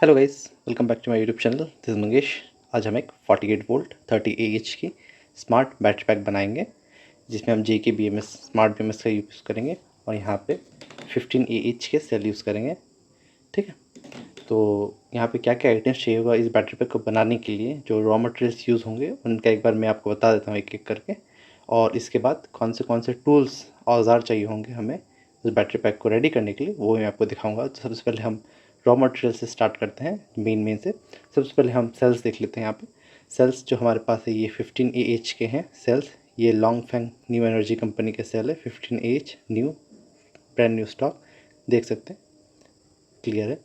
Hello guys, welcome back to my YouTube channel. This is Mangesh. आज हम एक 48 volt 30 AH की स्मार्ट बैटरी पैक बनाएंगे जिसमें हम JK BMS स्मार्ट BMS का यूज़ करेंगे और यहाँ पे 15 AH के सेल यूज़ करेंगे। ठीक है, तो यहाँ पे क्या क्या आइटम्स चाहिए होगा इस बैटरी पैक को बनाने के लिए, जो रॉ मटेरियल्स यूज़ होंगे उनका एक बार मैं आपको बता देता हूँ एक एक करके, और इसके बाद कौन से टूल्स औजार चाहिए होंगे हमें उस बैटरी पैक को रेडी करने के लिए, वो मैं आपको दिखाऊंगा। तो सबसे पहले हम रॉ मटेरियल से स्टार्ट करते हैं, मेन से। सबसे पहले हम सेल्स देख लेते हैं। यहाँ पे सेल्स जो हमारे पास है ये 15 AH के हैं सेल्स। ये लॉन्गफेंग न्यू एनर्जी कंपनी के सेल है, 15 AH new, brand new stock, देख सकते हैं, क्लियर है।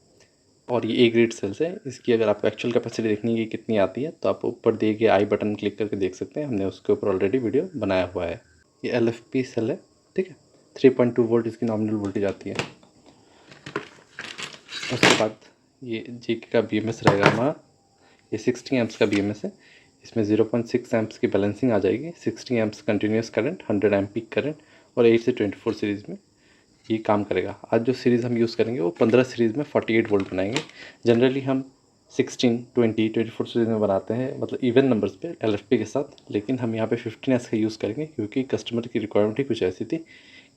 और ये A ग्रेड सेल्स है। इसकी अगर आपको एक्चुअल कैपेसिटी देखनी है कितनी आती है तो आप ऊपर दिए गए आई बटन क्लिक करके देख सकते हैं, हमने उसके ऊपर ऑलरेडी वीडियो बनाया हुआ है। ये LFP सेल है, ठीक है। 3.2 वोल्ट इसकी नॉमिनल वोल्टेज आती है। उसके बाद ये JK का BMS रहेगा हमारा, ये 60 एम्प्स का BMS है। इसमें 0.6 एम्प्स की बैलेंसिंग आ जाएगी, 60 amps continuous current, 100 amp peak current, और 8 से 24 सीरीज़ में ये काम करेगा। आज जो सीरीज़ हम यूज़ करेंगे वो 15 सीरीज़ में 48 वोल्ट बनाएंगे। जनरली हम 16, 20, 24 सीरीज़ में बनाते हैं, मतलब इवन नंबर्स पे LFP के साथ, लेकिन हम यहाँ पे 15S का यूज़ करेंगे क्योंकि कस्टमर की रिक्वायरमेंट ही कुछ ऐसी थी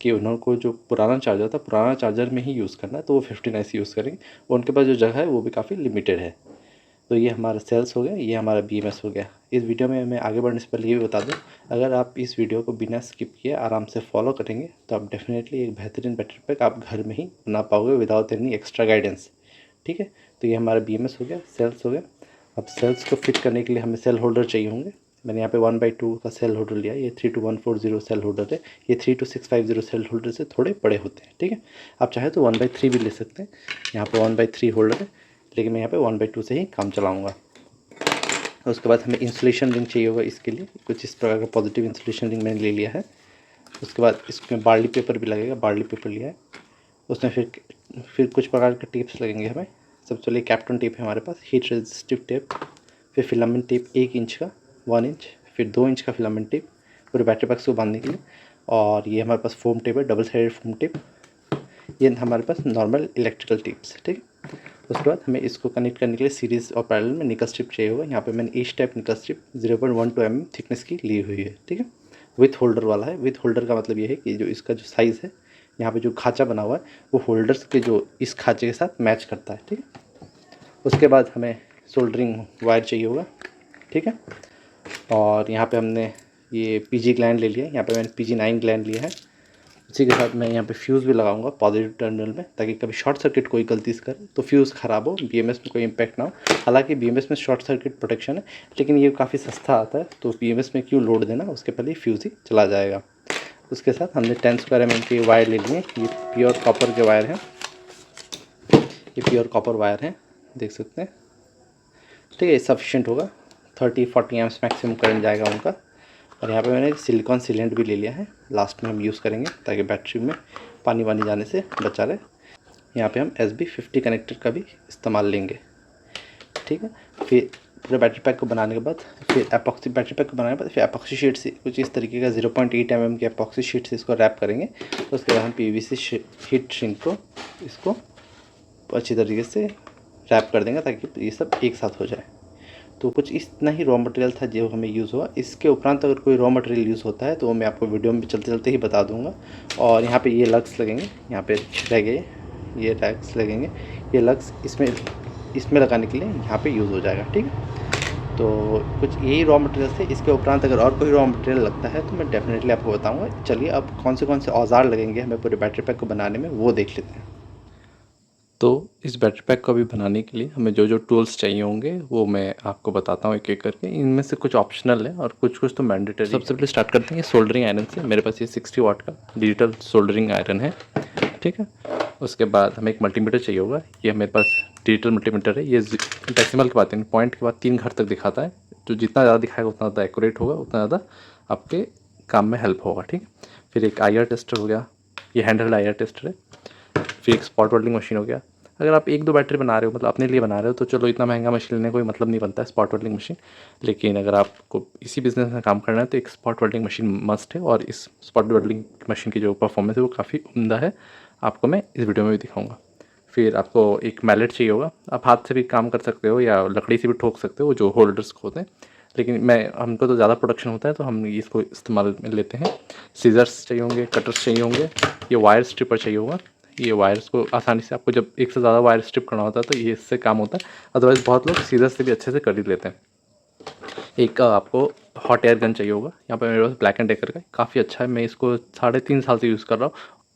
कि उन्होंने को जो पुराना चार्जर था, पुराना चार्जर में ही यूज़ करना है, तो वो 15S यूज़ करेंगे। उनके पास जो जगह है वो भी काफ़ी लिमिटेड है। तो ये हमारा सेल्स हो गया, ये हमारा BMS हो गया। इस वीडियो में मैं आगे बढ़ने से पहले ये भी बता दूं, अगर आप इस वीडियो को बिना स्किप किए आराम से फॉलो करेंगे तो आप डेफिनेटली एक बेहतरीन बैटरी पैक आप घर में ही बना पाओगे विदाउट एनी एक्स्ट्रा गाइडेंस। ठीक है, तो ये हमारा BMS हो गया, सेल्स हो गया। अब सेल्स को फिट करने के लिए हमें सेल होल्डर चाहिए होंगे। मैंने यहाँ पे 1/2 का सेल होल्डर लिया। ये 32140 सेल होल्डर है। ये 32650 सेल होल्डर से थोड़े बड़े होते हैं, ठीक है। आप चाहे तो 1/3 भी ले सकते हैं। यहाँ पे 1/3 होल्डर है, लेकिन मैं यहाँ पे 1/2 से ही काम चलाऊँगा। उसके बाद हमें इंसुलेशन रिंग चाहिए होगा इसके लिए, कुछ इस प्रकार का पॉजिटिव इंसुलेशन रिंग मैंने ले लिया है। उसके बाद इसमें बार्ली पेपर भी लगेगा, बार्ली पेपर लिया है। उसमें फिर कुछ प्रकार के टेप्स लगेंगे हमें। सबसे पहले कैप्टन टेप है हमारे पास, हीट रेजिस्टिव टेप, फिर फिलामेंट टेप 1 इंच का, 1 इंच, फिर 2 इंच का फिलामेंट टेप पूरे बैटरी पैक्स को बांधने के लिए। और ये हमारे पास फोम टेप है, डबल साइडेड फोम टेप। ये हमारे पास नॉर्मल इलेक्ट्रिकल टिप्स, ठीक है। उसके बाद हमें इसको कनेक्ट करने के लिए सीरीज़ और पैरेलल में निकल स्ट्रिप चाहिए होगा। यहाँ पे मैंने एच टाइप निकल स्ट्रिप 0.12 mm थिकनेस की ली हुई है, ठीक है। विथ होल्डर वाला है। विथ होल्डर का मतलब ये है कि जो इसका जो साइज़ है, यहाँ पे जो खाँचा बना हुआ है वो होल्डर्स के जो इस खाँचे के साथ मैच करता है, ठीक है। उसके बाद हमें सोल्डरिंग वायर चाहिए होगा, ठीक है। और यहाँ पे हमने ये PG ग्लैंड ले लिया है। यहाँ पे मैंने PG9 ग्लैंड लिया है। उसी के साथ मैं यहाँ पे फ्यूज़ भी लगाऊंगा पॉजिटिव टर्मिनल में, ताकि कभी शॉर्ट सर्किट कोई गलती से करे तो फ्यूज़ ख़राब हो, BMS में कोई इम्पैक्ट ना हो। हालांकि BMS में शॉर्ट सर्किट प्रोटेक्शन है, लेकिन ये काफ़ी सस्ता आता है, तो BMS में क्यों लोड देना, उसके पहले ही फ्यूज़ ही चला जाएगा। उसके साथ हमने 10 स्क्वायर mm के वायर ले लिए। ये प्योर कॉपर के वायर हैं, ये प्योर कॉपर वायर हैं, देख सकते हैं, ठीक है। सफिशेंट होगा, 30-40 एम्प्स मैक्सिमम करंट जाएगा उनका। और यहाँ पे मैंने सिलिकॉन सीलेंट भी ले लिया है, लास्ट में हम यूज़ करेंगे ताकि बैटरी में पानी वानी जाने से बचा रहे। यहाँ पे हम SB50 कनेक्टर का भी इस्तेमाल लेंगे, ठीक है। फिर पूरे बैटरी पैक को बनाने के बाद फिर एपॉक्सी, बैटरी पैक को बनाने के बाद फिर एपॉक्सी शीट से कुछ इस तरीके का 0.8 mm की एपॉक्सी शीट से इसको रैप करेंगे। तो उसके बाद हम PVC हीट श्रिंक को इसको अच्छी तरीके से रैप कर देंगे ताकि ये सब एक साथ हो जाए। तो कुछ इतना ही रॉ मटेरियल था जो हमें यूज़ हुआ। इसके उपरांत अगर कोई रॉ मटेरियल यूज़ होता है तो वो मैं आपको वीडियो में चलते चलते ही बता दूंगा। और यहाँ पे ये लग्स लगेंगे, यहाँ पे रह गए ये लग्स लगेंगे। ये लग्स इसमें लगाने के लिए यहाँ पे यूज़ हो जाएगा, ठीक है। तो कुछ यही रॉ मटेरियल थे। इसके उपरांत अगर और कोई रॉ मटेरियल लगता है तो मैं डेफिनेटली आपको बताऊँगा। चलिए अब कौन से औजार लगेंगे हमें पूरे बैटरी पैक को बनाने में, वो देख लेते हैं। तो इस बैटरी पैक को अभी बनाने के लिए हमें जो टूल्स चाहिए होंगे वो मैं आपको बताता हूँ एक एक करके। इनमें से कुछ ऑप्शनल है और कुछ तो मैंडेटरी। सबसे पहले स्टार्ट करते हैं सोल्डरिंग आयरन से। मेरे पास ये 60 वाट का डिजिटल सोल्डरिंग आयरन है, ठीक है। उसके बाद हमें एक मल्टीमीटर चाहिए होगा। ये मेरे पास डिजिटल मल्टीमीटर है। ये डेसिमल की बात नहीं, पॉइंट के बाद 3 घर तक दिखाता है। तो जितना ज़्यादा दिखाएगा उतना ज़्यादा एक्यूरेट होगा, उतना ज़्यादा आपके काम में हेल्प होगा, ठीक है। फिर एक IR टेस्टर हो गया, ये हैंडहेल्ड IR टेस्टर है। फिर एक स्पॉट वेल्डिंग मशीन हो गया। अगर आप 1-2 बैटरी बना रहे हो, मतलब अपने लिए बना रहे हो, तो चलो इतना महंगा मशीन लेने कोई मतलब नहीं बनता है, स्पॉट वेल्डिंग मशीन। लेकिन अगर आपको इसी बिज़नेस में काम करना है तो एक स्पॉट वेल्डिंग मशीन मस्ट है। और इस स्पॉट वेल्डिंग मशीन की जो परफॉर्मेंस है वो काफ़ी उम्दा है, आपको मैं इस वीडियो में भी दिखाऊंगा। फिर आपको एक मैलेट चाहिए होगा, आप हाथ से भी काम कर सकते हो या लकड़ी से भी ठोक सकते हो, जो होल्डर्स को होते हैं, लेकिन हमको तो ज़्यादा प्रोडक्शन होता है तो हम इसको इस्तेमाल में लेते हैं। सीजर्स चाहिए होंगे, कटर्स चाहिए होंगे, ये वायर स्ट्रिपर चाहिए होगा। ये वायर्स को आसानी से, आपको जब एक से ज़्यादा वायर स्ट्रिप करना होता है तो ये इससे काम होता है, अदरवाइज़ बहुत लोग सीजर्स से भी अच्छे से कर ही लेते हैं। एक आपको हॉट एयर गन चाहिए होगा। यहाँ पे मेरे पास ब्लैक एंड डेकर का काफ़ी अच्छा है, मैं इसको 3.5 साल से यूज़ कर रहा हूँ,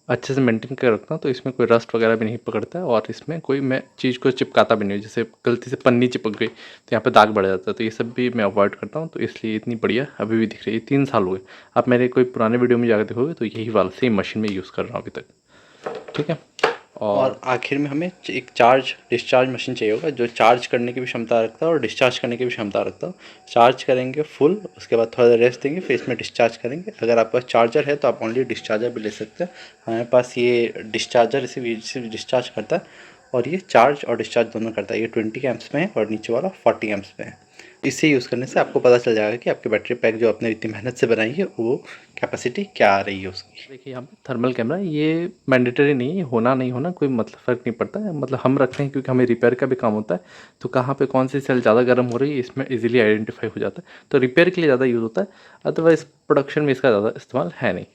अच्छे से मेंटेन कर रखता हूँ, तो इसमें कोई रस्ट वगैरह भी नहीं पकड़ता है और इसमें कोई मैं चीज़ को चिपकाता भी नहीं हूँ, जैसे गलती से पन्नी चिपक गई तो यहाँ पे दाग बढ़ जाता है, तो ये सब भी मैं अवॉइड करता हूँ, तो इसलिए इतनी बढ़िया अभी भी दिख रही है। 3 साल हो गए, आप मेरे कोई पुराने वीडियो में जाकर देखोगे तो यही वाला सेम मशीन में यूज़ कर रहा हूँ अभी तक, ठीक है। और आखिर में हमें एक चार्ज डिस्चार्ज मशीन चाहिए होगा, जो चार्ज करने की भी क्षमता रखता है और डिस्चार्ज करने की भी क्षमता रखता है। चार्ज करेंगे फुल, उसके बाद थोड़ा देर रेस्ट देंगे, फिर इसमें डिस्चार्ज करेंगे। अगर आपके पास चार्जर है तो आप ओनली डिस्चार्जर भी ले सकते हैं। हमारे पास ये डिस्चार्जर सिर्फ डिस्चार्ज करता है और ये चार्ज और डिस्चार्ज दोनों करता है। ये 20 एम्प्स में है और नीचे वाला 40 एम्प्स में है। इसे यूज़ करने से आपको पता चल जाएगा कि आपकी बैटरी पैक जो आपने इतनी मेहनत से बनाई है वो कैपेसिटी क्या आ रही है उसकी। देखिए यहाँ पे थर्मल कैमरा, ये मैंडेटरी नहीं है, होना नहीं होना कोई मतलब फ़र्क नहीं पड़ता है, मतलब हम रखते हैं क्योंकि हमें रिपेयर का भी काम होता है, तो कहाँ पे कौन सी सेल ज़्यादा गर्म हो रही है इसमें इजीली आइडेंटिफाई हो जाता है, तो रिपेयर के लिए ज़्यादा यूज़ होता है, अदरवाइज़ प्रोडक्शन में इसका ज़्यादा इस्तेमाल है नहीं।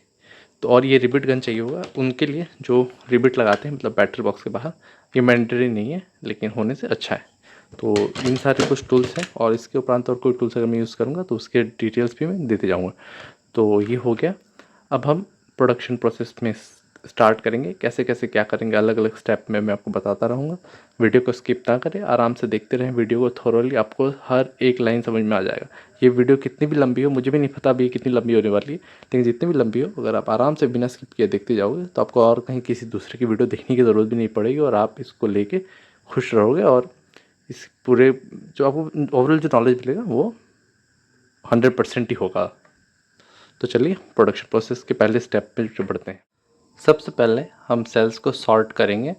तो और ये रिबिट गन चाहिए होगा उनके लिए जो रिबिट लगाते हैं, मतलब बैटरी बॉक्स के बाहर, ये मैंडेटरी नहीं है लेकिन होने से अच्छा है। तो इन सारे कुछ टूल्स हैं और इसके उपरांत और कोई टूल्स अगर मैं यूज़ करूँगा तो उसके डिटेल्स भी मैं देते जाऊँगा। तो ये हो गया। अब हम प्रोडक्शन प्रोसेस में स्टार्ट करेंगे, कैसे कैसे क्या करेंगे अलग अलग स्टेप में मैं आपको बताता रहूँगा। वीडियो को स्किप ना करें, आराम से देखते रहें वीडियो को थोरोली, आपको हर एक लाइन समझ में आ जाएगा। ये वीडियो कितनी भी लंबी हो, मुझे भी नहीं पता अभी कितनी लंबी होने वाली है, लेकिन जितनी भी लंबी हो अगर आप आराम से बिना स्किप किए देखते जाओगे तो आपको और कहीं किसी दूसरे की वीडियो देखने की ज़रूरत भी नहीं पड़ेगी और आप इसको लेके खुश रहोगे और इस पूरे जो आपको ओवरऑल जो नॉलेज मिलेगा वो 100% ही होगा। तो चलिए प्रोडक्शन प्रोसेस के पहले स्टेप पे जो बढ़ते हैं। सबसे पहले हम सेल्स को सॉर्ट करेंगे।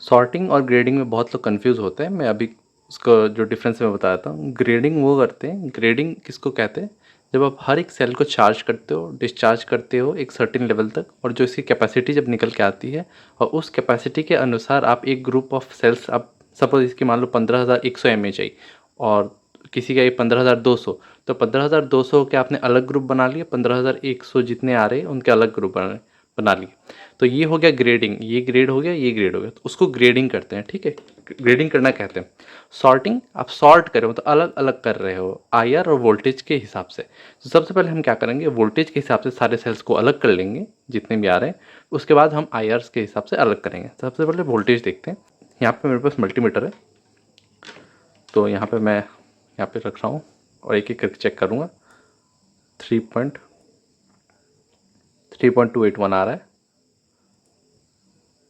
सॉर्टिंग और ग्रेडिंग में बहुत लोग कंफ्यूज होते हैं, मैं अभी उसका जो डिफरेंस मैं बताता हूँ। ग्रेडिंग वो करते हैं, ग्रेडिंग किसको कहते हैं, जब आप हर एक सेल को चार्ज करते हो, डिस्चार्ज करते हो एक सर्टेन लेवल तक, और जो इसकी कैपेसिटी जब निकल के आती है और उस कैपेसिटी के अनुसार आप एक ग्रुप ऑफ सेल्स, आप सपोज इसकी मान लो 15,100 mAh आई और किसी का ये 15,200, तो 15,200 के आपने अलग ग्रुप बना लिए, 15,100 जितने आ रहे हैं उनके अलग ग्रुप बना लिए। तो ये हो गया ग्रेडिंग, ये ग्रेड हो गया, ये ग्रेड हो गया, तो उसको ग्रेडिंग करते हैं, ठीक है। ग्रेडिंग करना कहते हैं। सॉर्टिंग, आप सॉर्ट कर रहे हो तो अलग अलग कर रहे हो आईआर और वोल्टेज के हिसाब से। तो सबसे पहले हम क्या करेंगे, वोल्टेज के हिसाब से सारे सेल्स को अलग कर लेंगे जितने भी आ रहे हैं, उसके बाद हम आईआर्स के हिसाब से अलग करेंगे। सबसे पहले वोल्टेज देखते हैं। यहाँ पे मेरे पास मल्टीमीटर है, तो यहाँ पे मैं यहाँ पे रख रहा हूँ और एक एक करके चेक करूँगा। 3.281 आ रहा है,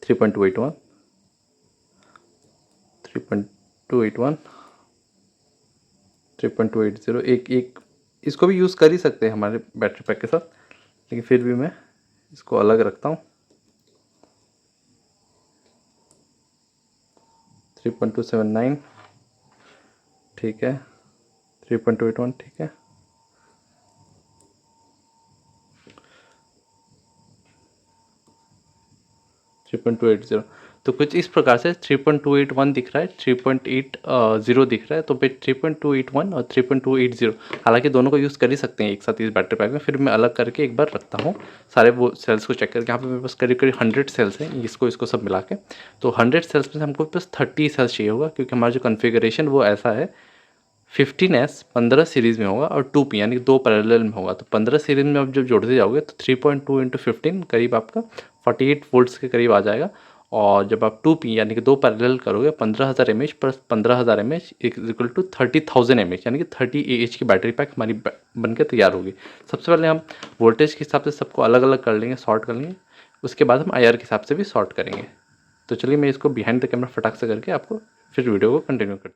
3.281, 3.281, 3.280। एक इसको भी यूज़ कर ही सकते हैं हमारे बैटरी पैक के साथ, लेकिन फिर भी मैं इसको अलग रखता हूँ। 3.279 ठीक है, 3.281 ठीक है, 3.280। तो कुछ इस प्रकार से 3.281 दिख रहा है, 3.80 दिख रहा है, तो फिर 3.281 और 3.280, हालांकि दोनों को यूज़ कर ही सकते हैं एक साथ इस बैटरी पैक में। फिर मैं अलग करके एक बार रखता हूँ सारे वो सेल्स को चेक करके। यहाँ पे मेरे पास करीब करीब 100 सेल्स हैं, इसको सब मिला के। तो 100 सेल्स में से हमको बस 30 सेल्स चाहिए होगा, क्योंकि हमारा जो कन्फिगरेशन वो ऐसा है 15S 15 सीरीज़ में होगा और 2P यानी कि 2 पैरेलल में होगा। तो 15 सीरीज़ में आप जब जोड़ते जाओगे तो 3.2 × 15 करीब आपका 48 वोल्ट्स के करीब आ जाएगा। और जब आप 2P यानी कि 2 पैरेलल करोगे 15,000 mAh plus 15,000 mAh equal to 30,000 mAh यानी कि 30 Ah की बैटरी पैक हमारी बन के तैयार होगी। सबसे पहले हम वोल्टेज के हिसाब से सबको अलग अलग कर लेंगे, सॉर्ट कर लेंगे, उसके बाद हम IR के हिसाब से भी सॉर्ट करेंगे। तो चलिए मैं इसको बिहाइंड द कैमरा फटाक से करके आपको फिर वीडियो को कंटिन्यू करते हैं।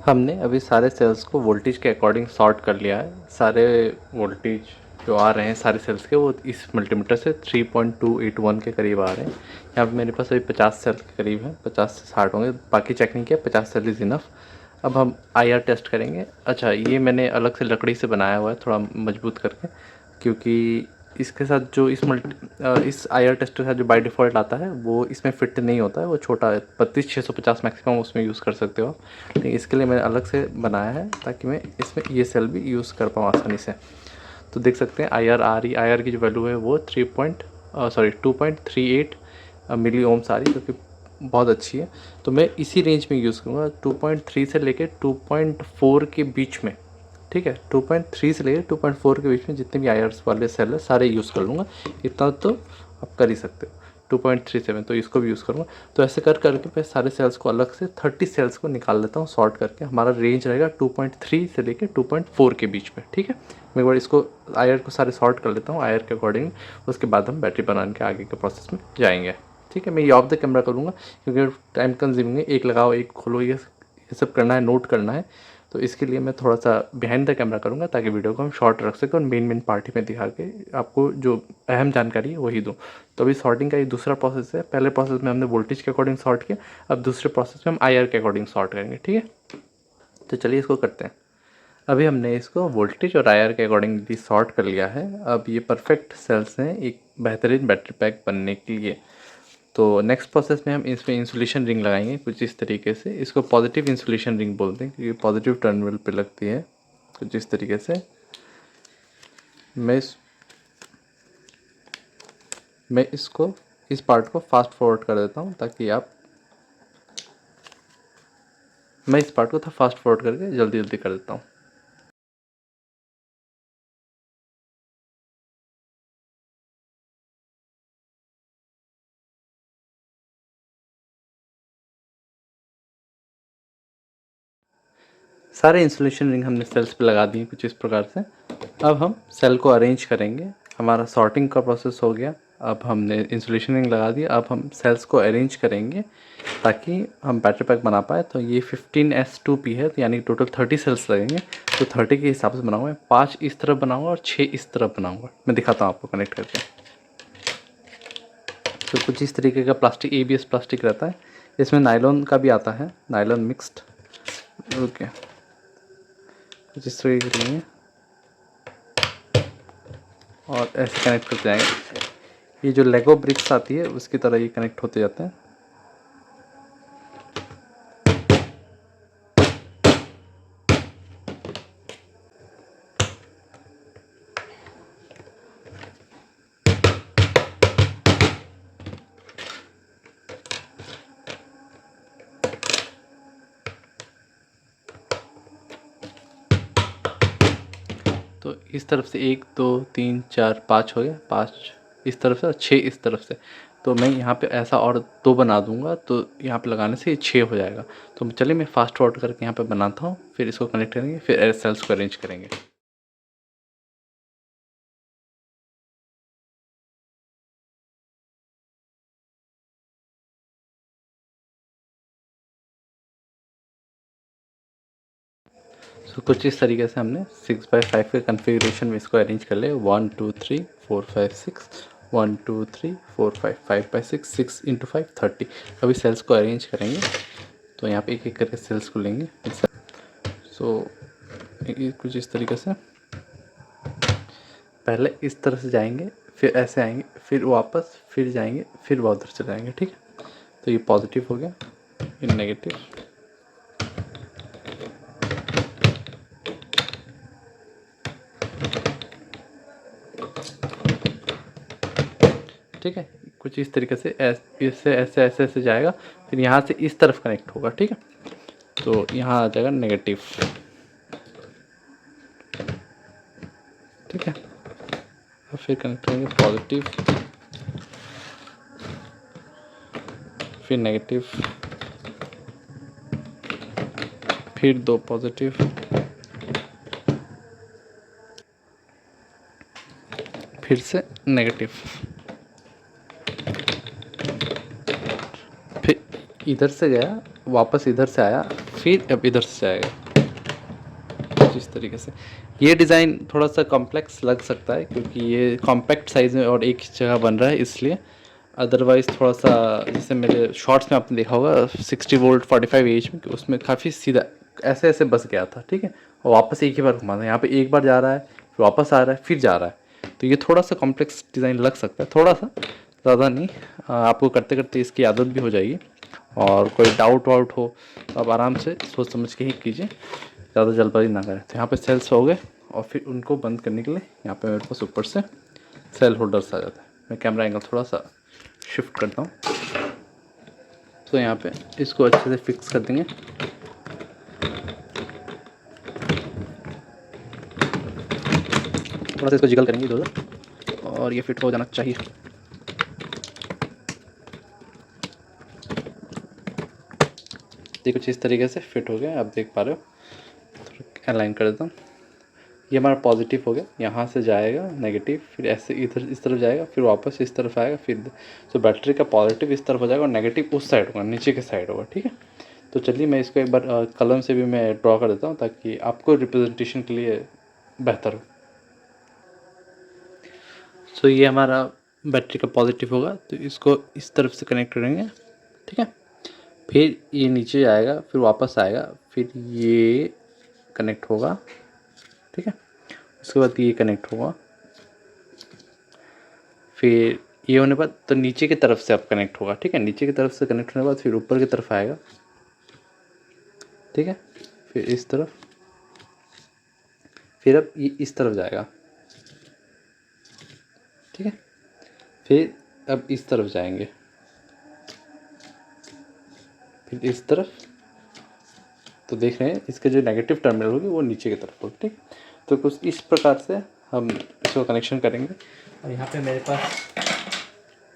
हमने अभी सारे सेल्स को वोल्टेज के अकॉर्डिंग सॉर्ट कर लिया है। सारे वोल्टेज जो आ रहे हैं सारे सेल्स के वो इस मल्टीमीटर से 3.281 के करीब आ रहे हैं। यहाँ पे मेरे पास अभी 50 सेल के करीब है, 50 से 60 होंगे, बाकी चेक नहीं किया, 50 सेल इज़ इनफ। अब हम IR टेस्ट करेंगे। अच्छा, ये मैंने अलग से लकड़ी से बनाया हुआ है थोड़ा मजबूत करके, क्योंकि इसके साथ जो इस IR टेस्टर के साथ जो बाय डिफ़ॉल्ट आता है वो इसमें फिट नहीं होता है, वो छोटा है 32,650 मैक्सिमम उसमें यूज़ कर सकते हो आप। लेकिन इसके लिए मैंने अलग से बनाया है ताकि मैं इसमें ये सेल भी यूज़ कर पाऊँ आसानी से। तो देख सकते हैं IR की जो वैल्यू है वो 2.38 मिली ओम्स आ रही है, जो कि बहुत अच्छी है। तो मैं इसी रेंज में यूज़ करूँगा 2.3 से लेके 2.4 के बीच में, ठीक है। 2.3 से लेके 2.4 के बीच में जितने भी IRs वाले सेल है सारे यूज़ कर लूँगा। इतना तो आप कर ही सकते हो। 2.37 तो इसको भी यूज़ करूँगा। तो ऐसे कर करके मैं सारे सेल्स को अलग से 30 सेल्स को निकाल लेता हूँ सॉर्ट करके। हमारा रेंज रहेगा 2.3 से लेके 2.4 के बीच में, ठीक है। मैं एक बार इसको IR को सारे सॉर्ट कर लेता हूँ IR के अकॉर्डिंग, उसके बाद हम बैटरी बनाने के आगे के प्रोसेस में जाएंगे, ठीक है। मैं ये ऑफ द कैमरा करूँगा क्योंकि टाइम कंज्यूमिंग है, एक लगाओ एक खोलो, ये सब करना है, नोट करना है। तो इसके लिए मैं थोड़ा सा बिहाइंड द कैमरा करूँगा ताकि वीडियो को हम शॉर्ट रख सकें और मेन पार्टी में दिखा के आपको जो अहम जानकारी है वही दूँ। तो अभी सॉर्टिंग का ये दूसरा प्रोसेस है। पहले प्रोसेस में हमने वोल्टेज के अकॉर्डिंग सॉर्ट किया, अब दूसरे प्रोसेस में हम IR के अकॉर्डिंग सॉर्ट करेंगे, ठीक है। तो चलिए इसको करते हैं। अभी हमने इसको वोल्टेज और IR के अकॉर्डिंग भी सॉर्ट कर लिया है। अब ये परफेक्ट सेल्स हैं एक बेहतरीन बैटरी पैक बनने के लिए। तो नेक्स्ट प्रोसेस में हम इसमें इंसुलेशन रिंग लगाएंगे कुछ इस तरीके से। इसको पॉजिटिव इंसुलेशन रिंग बोलते हैं क्योंकि पॉजिटिव टर्मिनल पे लगती है कुछ इस तरीके से। मैं इसको इस पार्ट को फास्ट फॉरवर्ड कर देता हूँ ताकि मैं इस पार्ट को थोड़ा फास्ट फॉरवर्ड करके जल्दी जल्दी कर देता हूँ। सारे इंसुलेशन रिंग हमने सेल्स पे लगा दिए कुछ इस प्रकार से। अब हम सेल को अरेंज करेंगे। हमारा सॉर्टिंग का प्रोसेस हो गया, अब हमने इंसुलेशन रिंग लगा दिया। अब हम सेल्स को अरेंज करेंगे ताकि हम बैटरी पैक बना पाए। तो ये 15S2P है, तो यानी टोटल 30 सेल्स लगेंगे। तो 30 के हिसाब से बनाऊंगा, 5 इस तरफ बनाऊंगा और 6 इस तरफ बनाऊंगा। मैं दिखाता हूँ आपको कनेक्ट करके। तो कुछ इस तरीके का प्लास्टिक ABS प्लास्टिक रहता है, इसमें नायलॉन का भी आता है, नायलॉन मिक्स्ड। ओके, कुछ इस तरीके के लिए और ऐसे कनेक्ट करते जाएंगे। ये जो लेगो ब्रिक्स आती है उसकी तरह ये कनेक्ट होते जाते हैं। तो इस तरफ से 1 2 3 4 5 हो गया, 5 इस तरफ से और 6 इस तरफ से। तो मैं यहाँ पे ऐसा और 2 बना दूंगा, तो यहाँ पे लगाने से ये 6 हो जाएगा। तो चलिए मैं फास्ट फॉरवर्ड करके यहाँ पे बनाता हूँ, फिर इसको कनेक्ट करेंगे, फिर सेल्स को अरेंज करेंगे। तो कुछ इस तरीके से हमने 6x5 के कन्फिग्रेशन में इसको अरेंज कर लिया। 1 2 3 4 5 6 1 2 3 4 5 5/6 6 × 5 30। अभी सेल्स को अरेंज करेंगे, तो यहाँ पे एक एक करके सेल्स को लेंगे। सो कुछ इस तरीके से पहले इस तरह से जाएंगे, फिर ऐसे आएंगे, फिर वापस, फिर जाएंगे, फिर वो उधर चले जाएंगे, ठीक है। तो ये पॉजिटिव हो गया, ये नेगेटिव, ठीक है। कुछ इस तरीके से इससे ऐसे ऐसे ऐसे जाएगा, फिर यहाँ से इस तरफ कनेक्ट होगा, ठीक है। तो यहाँ आ जाएगा नेगेटिव, ठीक है। और फिर कनेक्ट करेंगे पॉजिटिव, फिर नेगेटिव, फिर 2 पॉजिटिव, फिर से नेगेटिव, फिर इधर से गया, वापस इधर से आया, फिर अब इधर से जाएगा इस तरीके से। ये डिज़ाइन थोड़ा सा कॉम्प्लेक्स लग सकता है क्योंकि ये कॉम्पैक्ट साइज़ में और एक जगह बन रहा है इसलिए। अदरवाइज़ थोड़ा सा, जैसे मेरे शॉर्ट्स में आपने देखा होगा 60 वोल्ट 45 एच में, उसमें काफ़ी सीधा ऐसे ऐसे बस गया था, ठीक है। और वापस एक ही बार घुमाना है, यहाँ पे एक बार जा रहा है, फिर वापस आ रहा है, फिर जा रहा है। तो ये थोड़ा सा कॉम्प्लेक्स डिज़ाइन लग सकता है, थोड़ा सा, ज़्यादा नहीं। आपको करते करते इसकी आदत भी हो जाएगी। और कोई डाउट वाउट हो तो आप आराम से सोच समझ के ही कीजिए, ज़्यादा जल्दबाजी ना करें। तो यहाँ पे सेल्स हो गए और फिर उनको बंद करने के लिए यहाँ पे मेरे पास ऊपर से सेल होल्डर्स आ जाता है। मैं कैमरा एंगल थोड़ा सा शिफ्ट करता हूँ। तो यहाँ पे इसको अच्छे से फिक्स कर देंगे। थोड़ा सा इसको जिगल करेंगे इधर और ये फिट हो जाना चाहिए। कुछ इस तरीके से फिट हो गया, आप देख पा रहे हो। थोड़ा अलाइन कर देता हूँ। ये हमारा पॉजिटिव हो गया, यहाँ से जाएगा नेगेटिव, फिर ऐसे इधर इस तरफ जाएगा, फिर वापस इस तरफ आएगा, फिर तो बैटरी का पॉजिटिव इस तरफ हो जाएगा और नेगेटिव उस साइड होगा, नीचे के साइड होगा। ठीक है, तो चलिए मैं इसको एक बार कलम से भी मैं ड्रॉ कर देता हूँ ताकि आपको रिप्रेजेंटेशन के लिए बेहतर हो। तो ये हमारा बैटरी का पॉजिटिव होगा, तो इसको इस तरफ से कनेक्ट करेंगे। ठीक है, फिर ये नीचे आएगा, फिर वापस आएगा, फिर ये कनेक्ट होगा। ठीक है, उसके बाद ये कनेक्ट होगा, फिर ये होने बाद तो नीचे की तरफ से अब कनेक्ट होगा। ठीक है, नीचे की तरफ से कनेक्ट होने के बाद फिर ऊपर की तरफ आएगा। ठीक है, फिर इस तरफ, फिर अब ये इस तरफ जाएगा। ठीक है, फिर अब इस तरफ जाएंगे, फिर इस तरफ। तो देख रहे हैं इसके जो नेगेटिव टर्मिनल होगी वो नीचे की तरफ होगी। ठीक, तो कुछ इस प्रकार से हम इसको कनेक्शन करेंगे। और यहाँ पे मेरे पास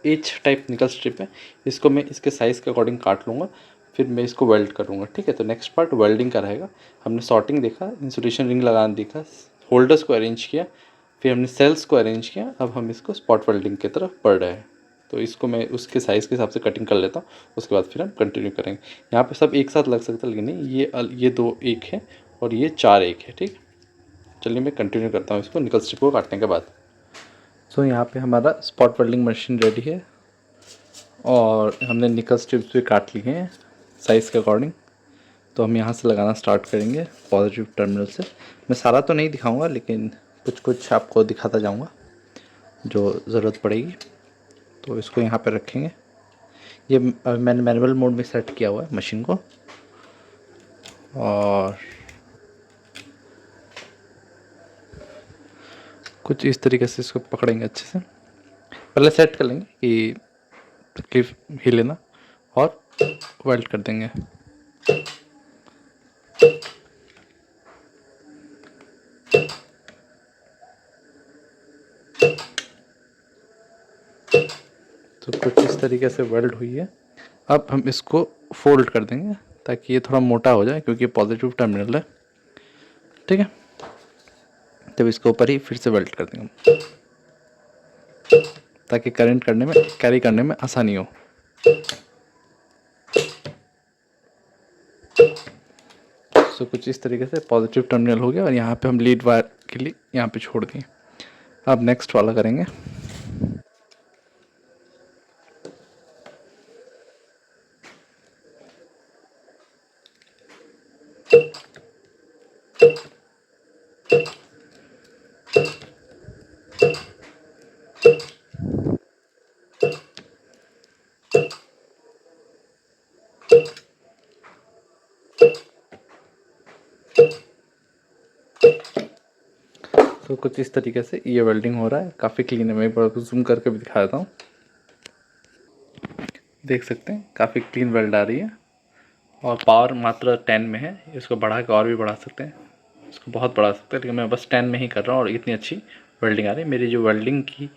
एच टाइप निकल स्ट्रिप है, इसको मैं इसके साइज़ के अकॉर्डिंग काट लूँगा, फिर मैं इसको वेल्ड करूँगा। ठीक है, तो नेक्स्ट पार्ट वेल्डिंग का रहेगा। हमने सॉर्टिंग देखा, इंसुलेशन रिंग लगाना देखा, होल्डर्स को अरेंज किया, फिर हमने सेल्स को अरेंज किया। अब हम इसको स्पॉट वेल्डिंग की तरफ बढ़ रहे हैं। तो इसको मैं उसके साइज़ के हिसाब से कटिंग कर लेता हूँ, उसके बाद फिर हम कंटिन्यू करेंगे। यहाँ पे सब एक साथ लग सकता है, लेकिन नहीं, ये 2 एक है और ये 4 एक है। ठीक, चलिए मैं कंटिन्यू करता हूँ इसको निकल स्ट्रिप को काटने के बाद। सो यहाँ पे हमारा स्पॉट वेल्डिंग मशीन रेडी है और हमने निकल स्ट्रिप्स भी काट लिए हैं साइज़ के अकॉर्डिंग। तो हम यहाँ से लगाना स्टार्ट करेंगे पॉजिटिव टर्मिनल से। मैं सारा तो नहीं दिखाऊंगा, लेकिन कुछ कुछ आपको दिखाता जाऊंगा जो ज़रूरत पड़ेगी। तो इसको यहाँ पे रखेंगे। ये मैंने मैनुअल मोड में सेट किया हुआ है मशीन को, और कुछ इस तरीके से इसको पकड़ेंगे अच्छे से। पहले सेट कर लेंगे कि तकलीफ ही लेना, और वेल्ड कर देंगे। तो कुछ इस तरीके से वेल्ड हुई है। अब हम इसको फोल्ड कर देंगे ताकि ये थोड़ा मोटा हो जाए, क्योंकि पॉजिटिव टर्मिनल है। ठीक है, तब इसको ऊपर ही फिर से वेल्ड कर देंगे ताकि करंट करने में, कैरी करने में आसानी हो। सो कुछ इस तरीके से पॉजिटिव टर्मिनल हो गया और यहाँ पे हम लीड वायर के लिए यहाँ पे छोड़ दिए। अब नेक्स्ट वाला करेंगे। तो कुछ इस तरीके से ये वेल्डिंग हो रहा है, काफ़ी क्लीन है। मैं एक बार जूम करके भी दिखा देता हूँ। देख सकते हैं काफ़ी क्लीन वेल्ड आ रही है और पावर मात्र 10 में है। इसको बढ़ा के और भी बढ़ा सकते हैं, इसको बहुत बढ़ा सकते हैं, लेकिन मैं बस 10 में ही कर रहा हूँ और इतनी अच्छी वेल्डिंग आ रही है। मेरी जो वेल्डिंग की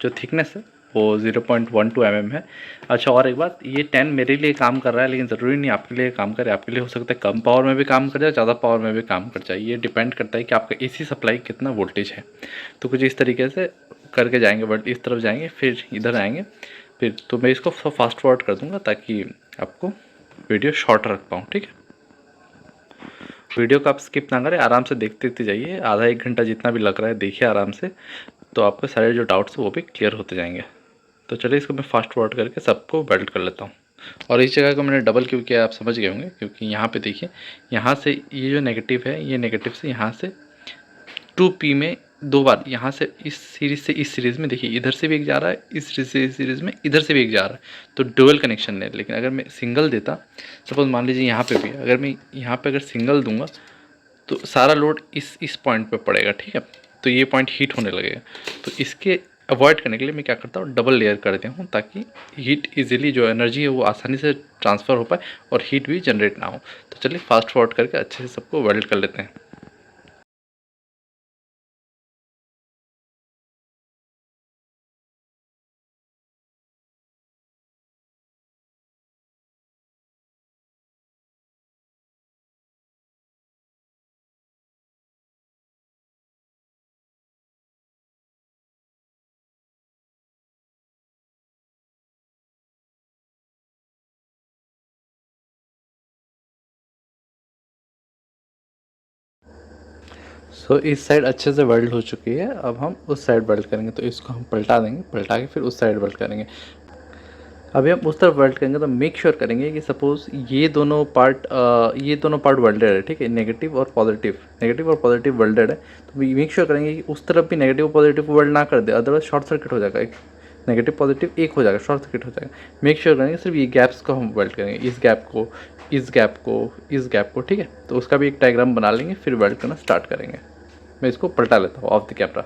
जो थिकनेस है वो 0.12 mm है। अच्छा, और एक बात, ये 10 मेरे लिए काम कर रहा है, लेकिन ज़रूरी नहीं आपके लिए काम करे। आपके लिए हो सकता है कम पावर में भी काम कर जाए, ज़्यादा पावर में भी काम कर जाए। ये डिपेंड करता है कि आपका AC सप्लाई कितना वोल्टेज है। तो कुछ इस तरीके से करके जाएंगे, बट इस तरफ जाएंगे, फिर इधर आएंगे, फिर तो मैं इसको फास्ट फॉरवर्ड कर दूँगा ताकि आपको वीडियो शॉर्ट रख पाऊँ। ठीक है, वीडियो को आप स्किप ना करें, आराम से देखते देखते जाइए। आधा 1 घंटा जितना भी लग रहा है देखिए आराम से, तो आपके सारे जो डाउट्स हैं वो भी क्लियर होते जाएंगे। तो चलिए इसको मैं फास्ट फॉरवर्ड करके सबको वेल्ड कर लेता हूँ। और इस जगह को मैंने डबल क्यों किया आप समझ गए होंगे, क्योंकि यहाँ पे देखिए, यहाँ से ये जो नेगेटिव है, ये नेगेटिव से यहाँ से 2P में दो बार यहाँ से इस सीरीज़ से इस सीरीज़ में, देखिए इधर से भी एक जा रहा है, इस सीरीज़ से इस सीरीज़ में इधर से भी एक जा रहा है, तो डुअल कनेक्शन है। लेकिन अगर मैं सिंगल देता, सपोज मान लीजिए यहाँ पे भी अगर मैं यहाँ पे अगर सिंगल दूंगा तो सारा लोड इस पॉइंट पे पड़ेगा, ठीक है, तो ये पॉइंट हीट होने लगेगा। तो इसके अवॉइड करने के लिए मैं क्या करता हूँ, डबल लेयर कर देता हूँ, ताकि हीट इजीली जो एनर्जी है वो आसानी से ट्रांसफ़र हो पाए और हीट भी जनरेट ना हो। तो चलिए फास्ट फॉरवर्ड करके अच्छे से सबको वेल्ड कर लेते हैं। सो इस साइड अच्छे से वेल्ड हो चुकी है, अब हम उस साइड वेल्ड करेंगे। तो इसको हम पलटा देंगे, पलटा के फिर उस साइड वेल्ड करेंगे। अभी हम उस तरफ वेल्ड करेंगे तो मेक श्योर करेंगे कि सपोज़ ये दोनों पार्ट वेल्डेड है, ठीक है, नेगेटिव और पॉजिटिव वेल्डेड है। तो मेक श्योर करेंगे कि उस तरफ भी नेगेटिव पॉजिटिव वेल्ड ना कर दे, अदरवाइज शॉर्ट सर्किट हो जाएगा। एक नेगेटिव पॉजिटिव एक हो जाएगा, शॉर्ट सर्किट हो जाएगा। मेक श्योर करेंगे सिर्फ ये गैप्स को हम वेल्ड करेंगे, इस गैप को, इस गैप को, इस गैप को, ठीक है। तो उसका भी एक डायग्राम बना लेंगे, फिर वेल्ड करना स्टार्ट करेंगे। मैं इसको पलटा लेता हूँ of the camera.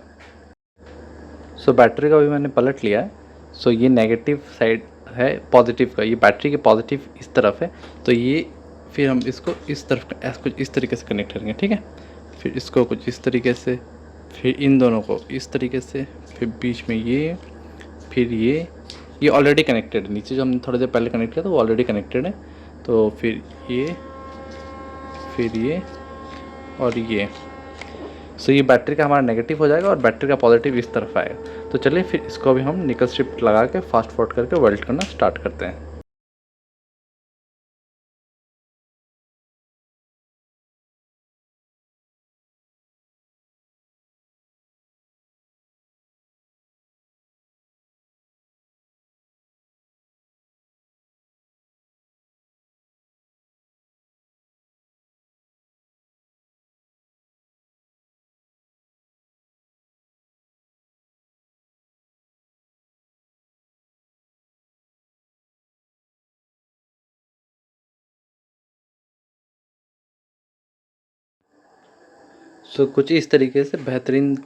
So battery का भी मैंने पलट लिया है। सो ये नेगेटिव साइड है पॉजिटिव का, ये बैटरी के पॉजिटिव इस तरफ है। तो ये फिर हम इसको इस तरफ कुछ इस तरीके से कनेक्ट करेंगे, ठीक है। फिर इसको कुछ इस तरीके से, फिर इन दोनों को इस तरीके से, फिर बीच में ये, फिर ये ऑलरेडी कनेक्टेड है। नीचे जो हमने थोड़ी देर पहले कनेक्ट किया था वो ऑलरेडी कनेक्टेड है। तो फिर ये और ये। सो ये बैटरी का हमारा नेगेटिव हो जाएगा और बैटरी का पॉजिटिव इस तरफ आएगा। तो चलिए फिर इसको भी हम निकल स्ट्रिप लगा के फास्ट फॉरवर्ड करके वेल्ड करना स्टार्ट करते हैं। सो कुछ इस तरीके से बेहतरीन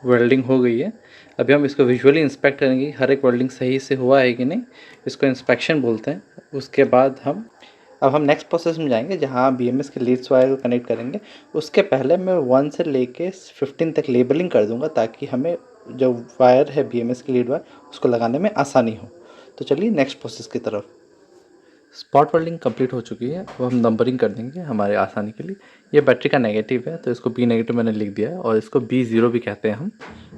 वेल्डिंग हो गई है। अभी हम इसको विजुअली इंस्पेक्ट करेंगे, हर एक वेल्डिंग सही से हुआ है कि नहीं, इसको इंस्पेक्शन बोलते हैं। उसके बाद अब हम नेक्स्ट प्रोसेस में जाएंगे, जहाँ बीएमएस के लीड्स वायर को कनेक्ट करेंगे। उसके पहले मैं 1 से लेके 15 तक लेबलिंग कर दूंगा, ताकि हमें जो वायर है बीएमएस की लीड वायर उसको लगाने में आसानी हो। तो चलिए नेक्स्ट प्रोसेस की तरफ। स्पॉट वेल्डिंग कंप्लीट हो चुकी है, अब हम नंबरिंग कर देंगे हमारे आसानी के लिए। ये बैटरी का नेगेटिव है, तो इसको बी नेगेटिव मैंने लिख दिया है, और इसको B0 भी कहते हैं हम,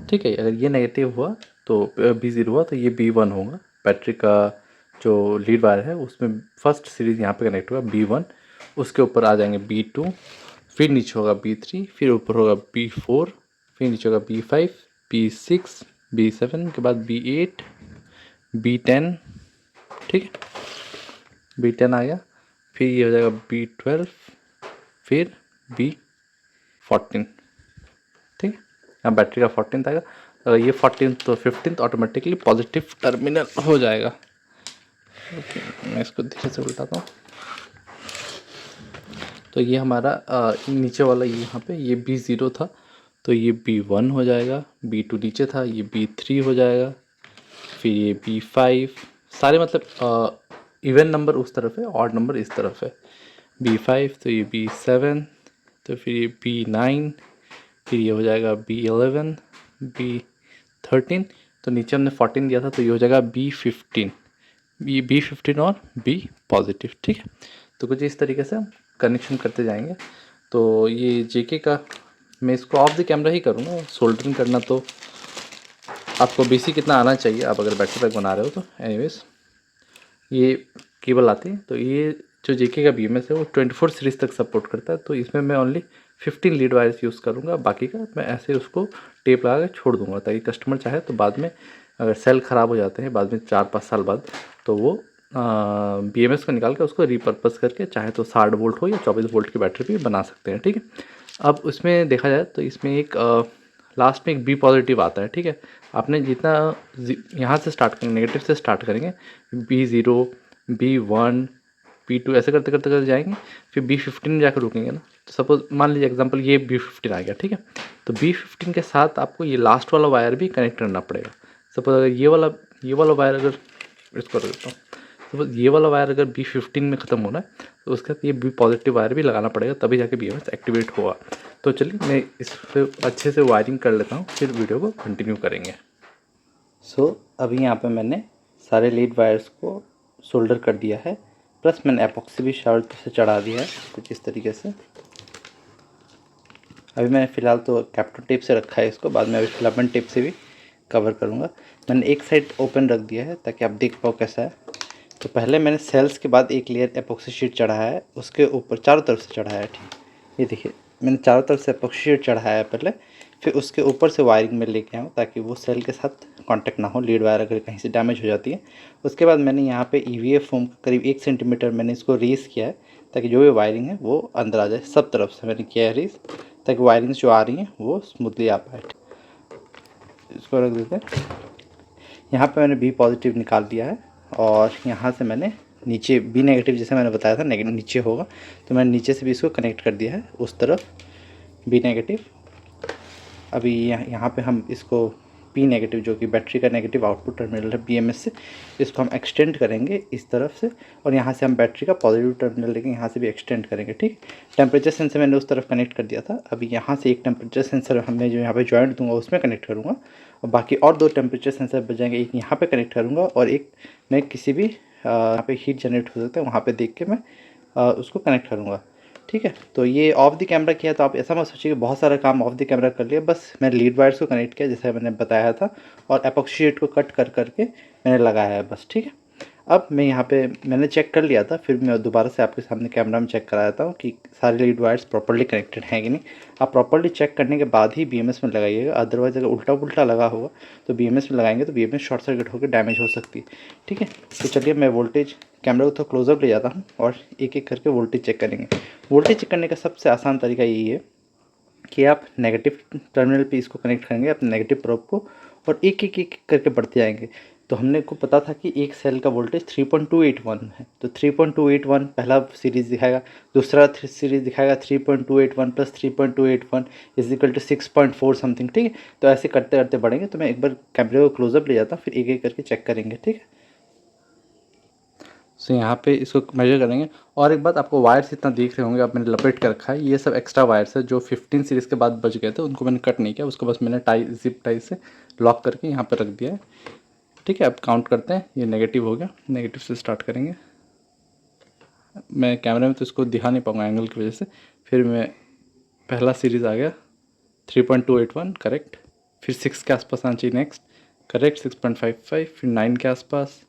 ठीक है। अगर ये नेगेटिव हुआ तो B0 हुआ, तो ये B1 होगा। बैटरी का जो लीड वायर है उसमें फर्स्ट सीरीज़ यहाँ पे कनेक्ट होगा B1, उसके ऊपर आ जाएंगे B2, फिर नीचे होगा B3, फिर ऊपर होगा B4, फिर नीचे होगा B5, B6, B7 के बाद B8, B10, ठीक है। B10 आ गया, फिर ये हो जाएगा B12, फिर B14, ठीक है। अब बैटरी का 14 आएगा, अगर ये 14 तो 15 ऑटोमेटिकली पॉजिटिव टर्मिनल हो जाएगा। ओके, मैं इसको धीरे से उल्टाता हूँ। तो ये हमारा नीचे वाला यहाँ पे ये B0 था, तो ये B1 हो जाएगा। B2 नीचे था, ये B3 हो जाएगा, फिर ये B5, सारे मतलब इवन नंबर उस तरफ है, ऑड नंबर इस तरफ है। B5, तो ये B7, तो फिर ये B9, फिर ये हो जाएगा B11, B13, तो नीचे हमने 14 दिया था, तो ये हो जाएगा B15, B15 और B पॉजिटिव, ठीक है। तो कुछ इस तरीके से हम कनेक्शन करते जाएंगे। तो ये जेके का मैं इसको ऑफ द कैमरा ही करूँगा। सोल्डरिंग करना तो आपको बेसिक इतना आना चाहिए, आप अगर बैटरी पैक बना रहे हो तो। एनीवेज, ये केबल आती है, तो ये जो जेके का बीएमएस है वो 24 सीरीज़ तक सपोर्ट करता है। तो इसमें मैं ओनली 15 लीड वायर्स यूज़ करूँगा, बाकी का मैं ऐसे उसको टेप लगा के छोड़ दूँगा, ताकि कस्टमर चाहे तो बाद में अगर सेल ख़राब हो जाते हैं बाद में 4-5 साल बाद, तो वो बीएमएस को निकाल के उसको रीपर्पस करके चाहे तो 60 वोल्ट हो या 24 वोल्ट की बैटरी भी बना सकते हैं, ठीक है। अब उसमें देखा जाए तो इसमें एक लास्ट में एक बी पॉजिटिव आता है, ठीक है। आपने जितना यहाँ से स्टार्ट करेंगे, नेगेटिव से स्टार्ट करेंगे, B0, B1, B2 ऐसे करते करते करते जाएंगे, फिर B15 में जाकर रुकेंगे ना। तो सपोज मान लीजिए एग्जांपल ये B15 आ गया, ठीक है। तो B15 के साथ आपको ये लास्ट वाला वायर भी कनेक्ट करना पड़ेगा। सपोज अगर ये वाला वायर अगर इसको रख देता हूँ, सपोज ये वाला वायर अगर B15 में ख़त्म होना है तो उसके बाद ये बी पॉजिटिव वायर भी लगाना पड़ेगा, तभी जाके BMS एक्टिवेट होगा। तो चलिए मैं इस पर अच्छे से वायरिंग कर लेता हूँ, फिर वीडियो को कंटिन्यू करेंगे। अभी यहाँ पे मैंने सारे लीड वायर्स को सोल्डर कर दिया है, प्लस मैंने एपॉक्सी भी शार्ट से चढ़ा दिया है कुछ इस तरीके से। अभी मैंने फ़िलहाल तो कैप्टन टेप से रखा है इसको, बाद में अभी फिलामेंट टेप से भी कवर करूँगा। मैंने एक साइड ओपन रख दिया है ताकि आप देख पाओ कैसा है। तो पहले मैंने सेल्स के बाद एक लेयर एपॉक्सी शीट चढ़ाया है, उसके ऊपर चारों तरफ से चढ़ाया है, ठीक। ये देखिए मैंने चारों तरफ से एपॉक्सी शीट चढ़ाया है पहले, फिर उसके ऊपर से वायरिंग में लेके आऊँ ताकि वो सेल के साथ कांटेक्ट ना हो, लीड वायर अगर कहीं से डैमेज हो जाती है। उसके बाद मैंने यहाँ पे EVA फोम करीब 1 सेंटीमीटर मैंने इसको रेस किया है ताकि जो भी वायरिंग है वो अंदर आ जाए। सब तरफ से मैंने किया है रेस ताकि वायरिंग्स जो आ रही हैं वो स्मूथली आ पाए। इसको रख देते हैं। यहाँ पे मैंने बी पॉजिटिव निकाल दिया है और यहाँ से मैंने नीचे बी नेगेटिव, जैसे मैंने बताया था नीचे होगा, तो मैंने नीचे से भी इसको कनेक्ट कर दिया है उस तरफ बी नेगेटिव। अभी यहाँ पे हम इसको पी नेगेटिव, जो कि बैटरी का नेगेटिव आउटपुट टर्मिनल है BMS से, इसको हम एक्सटेंड करेंगे इस तरफ से, और यहाँ से हम बैटरी का पॉजिटिव टर्मिनल लेके यहाँ से भी एक्सटेंड करेंगे, ठीक। टेम्परेचर सेंसर मैंने उस तरफ कनेक्ट कर दिया था, अभी यहाँ से एक टेम्परेचर सेंसर हमने जो यहाँ पे जॉइंट दूंगा उसमें कनेक्ट करूँगा, और बाकी और 2 टेम्परेचर सेंसर बजाएंगे, एक यहाँ पर कनेक्ट करूँगा और एक मैं किसी भी यहाँ पे हीट जनरेट हो सकता है वहाँ पर देख के मैं उसको कनेक्ट करूँगा, ठीक है। तो ये ऑफ द कैमरा किया, तो आप ऐसा मत सोचिए कि बहुत सारा काम ऑफ द कैमरा कर लिया, बस मैंने लीड वायर्स को कनेक्ट किया जैसे मैंने बताया था, और एपॉक्सी शीट को कट कर करके मैंने लगाया है बस, ठीक है। अब मैं यहाँ पे मैंने चेक कर लिया था, फिर मैं दोबारा से आपके सामने कैमरा में चेक कराता हूँ कि सारे लीड वायर्स प्रॉपर्ली कनेक्टेड हैं कि नहीं। आप प्रॉपर्ली चेक करने के बाद ही BMS में लगाइएगा, अदरवाइज़ अगर उल्टा पुल्टा लगा होगा तो BMS में लगाएंगे तो BMS शॉर्ट सर्किट होकर डैमेज हो सकती है, ठीक है। तो चलिए मैं वोल्टेज कैमरा को थोड़ा क्लोजअप ले जाता हूँ और एक एक करके वोल्टेज चेक करेंगे। वोल्टेज चेक करने का सबसे आसान तरीका यही है कि आप नेगेटिव टर्मिनल पे इसको कनेक्ट करेंगे अपने नेगेटिव प्रोब को, और एक एक एक करके बढ़ते जाएंगे। तो हमने को पता था कि एक सेल का वोल्टेज 3.281 है, तो 3.281 पहला सीरीज़ दिखाएगा, दूसरा सीरीज़ दिखाएगा 3.281 plus 3.281 is equal to 6.4 something, ठीक है। तो ऐसे करते करते बढ़ेंगे। तो मैं एक बार कैमरे को क्लोजअप ले जाता हूँ, फिर एक एक करके चेक करेंगे, ठीक है। सो यहाँ पे इसको मेजर करेंगे। और एक बात, आपको वायर्स इतना देख रहे होंगे, आप मैंने लपेट कर रखा है, ये सब एक्स्ट्रा वायर्स है जो 15 सीरीज़ के बाद बच गए थे, उनको मैंने कट नहीं किया, उसको बस मैंने जिप टाई से लॉक करके यहाँ पे रख दिया है, ठीक है। अब काउंट करते हैं। ये नेगेटिव हो गया, नेगेटिव से स्टार्ट करेंगे। मैं कैमरे में तो इसको दिखा नहीं पाऊँगा एंगल की वजह से। फिर मैं पहला सीरीज़ आ गया 3.281 करेक्ट, फिर 6 के आसपास आना चाहिए नेक्स्ट, करेक्ट 6.55, फिर 9 के आसपास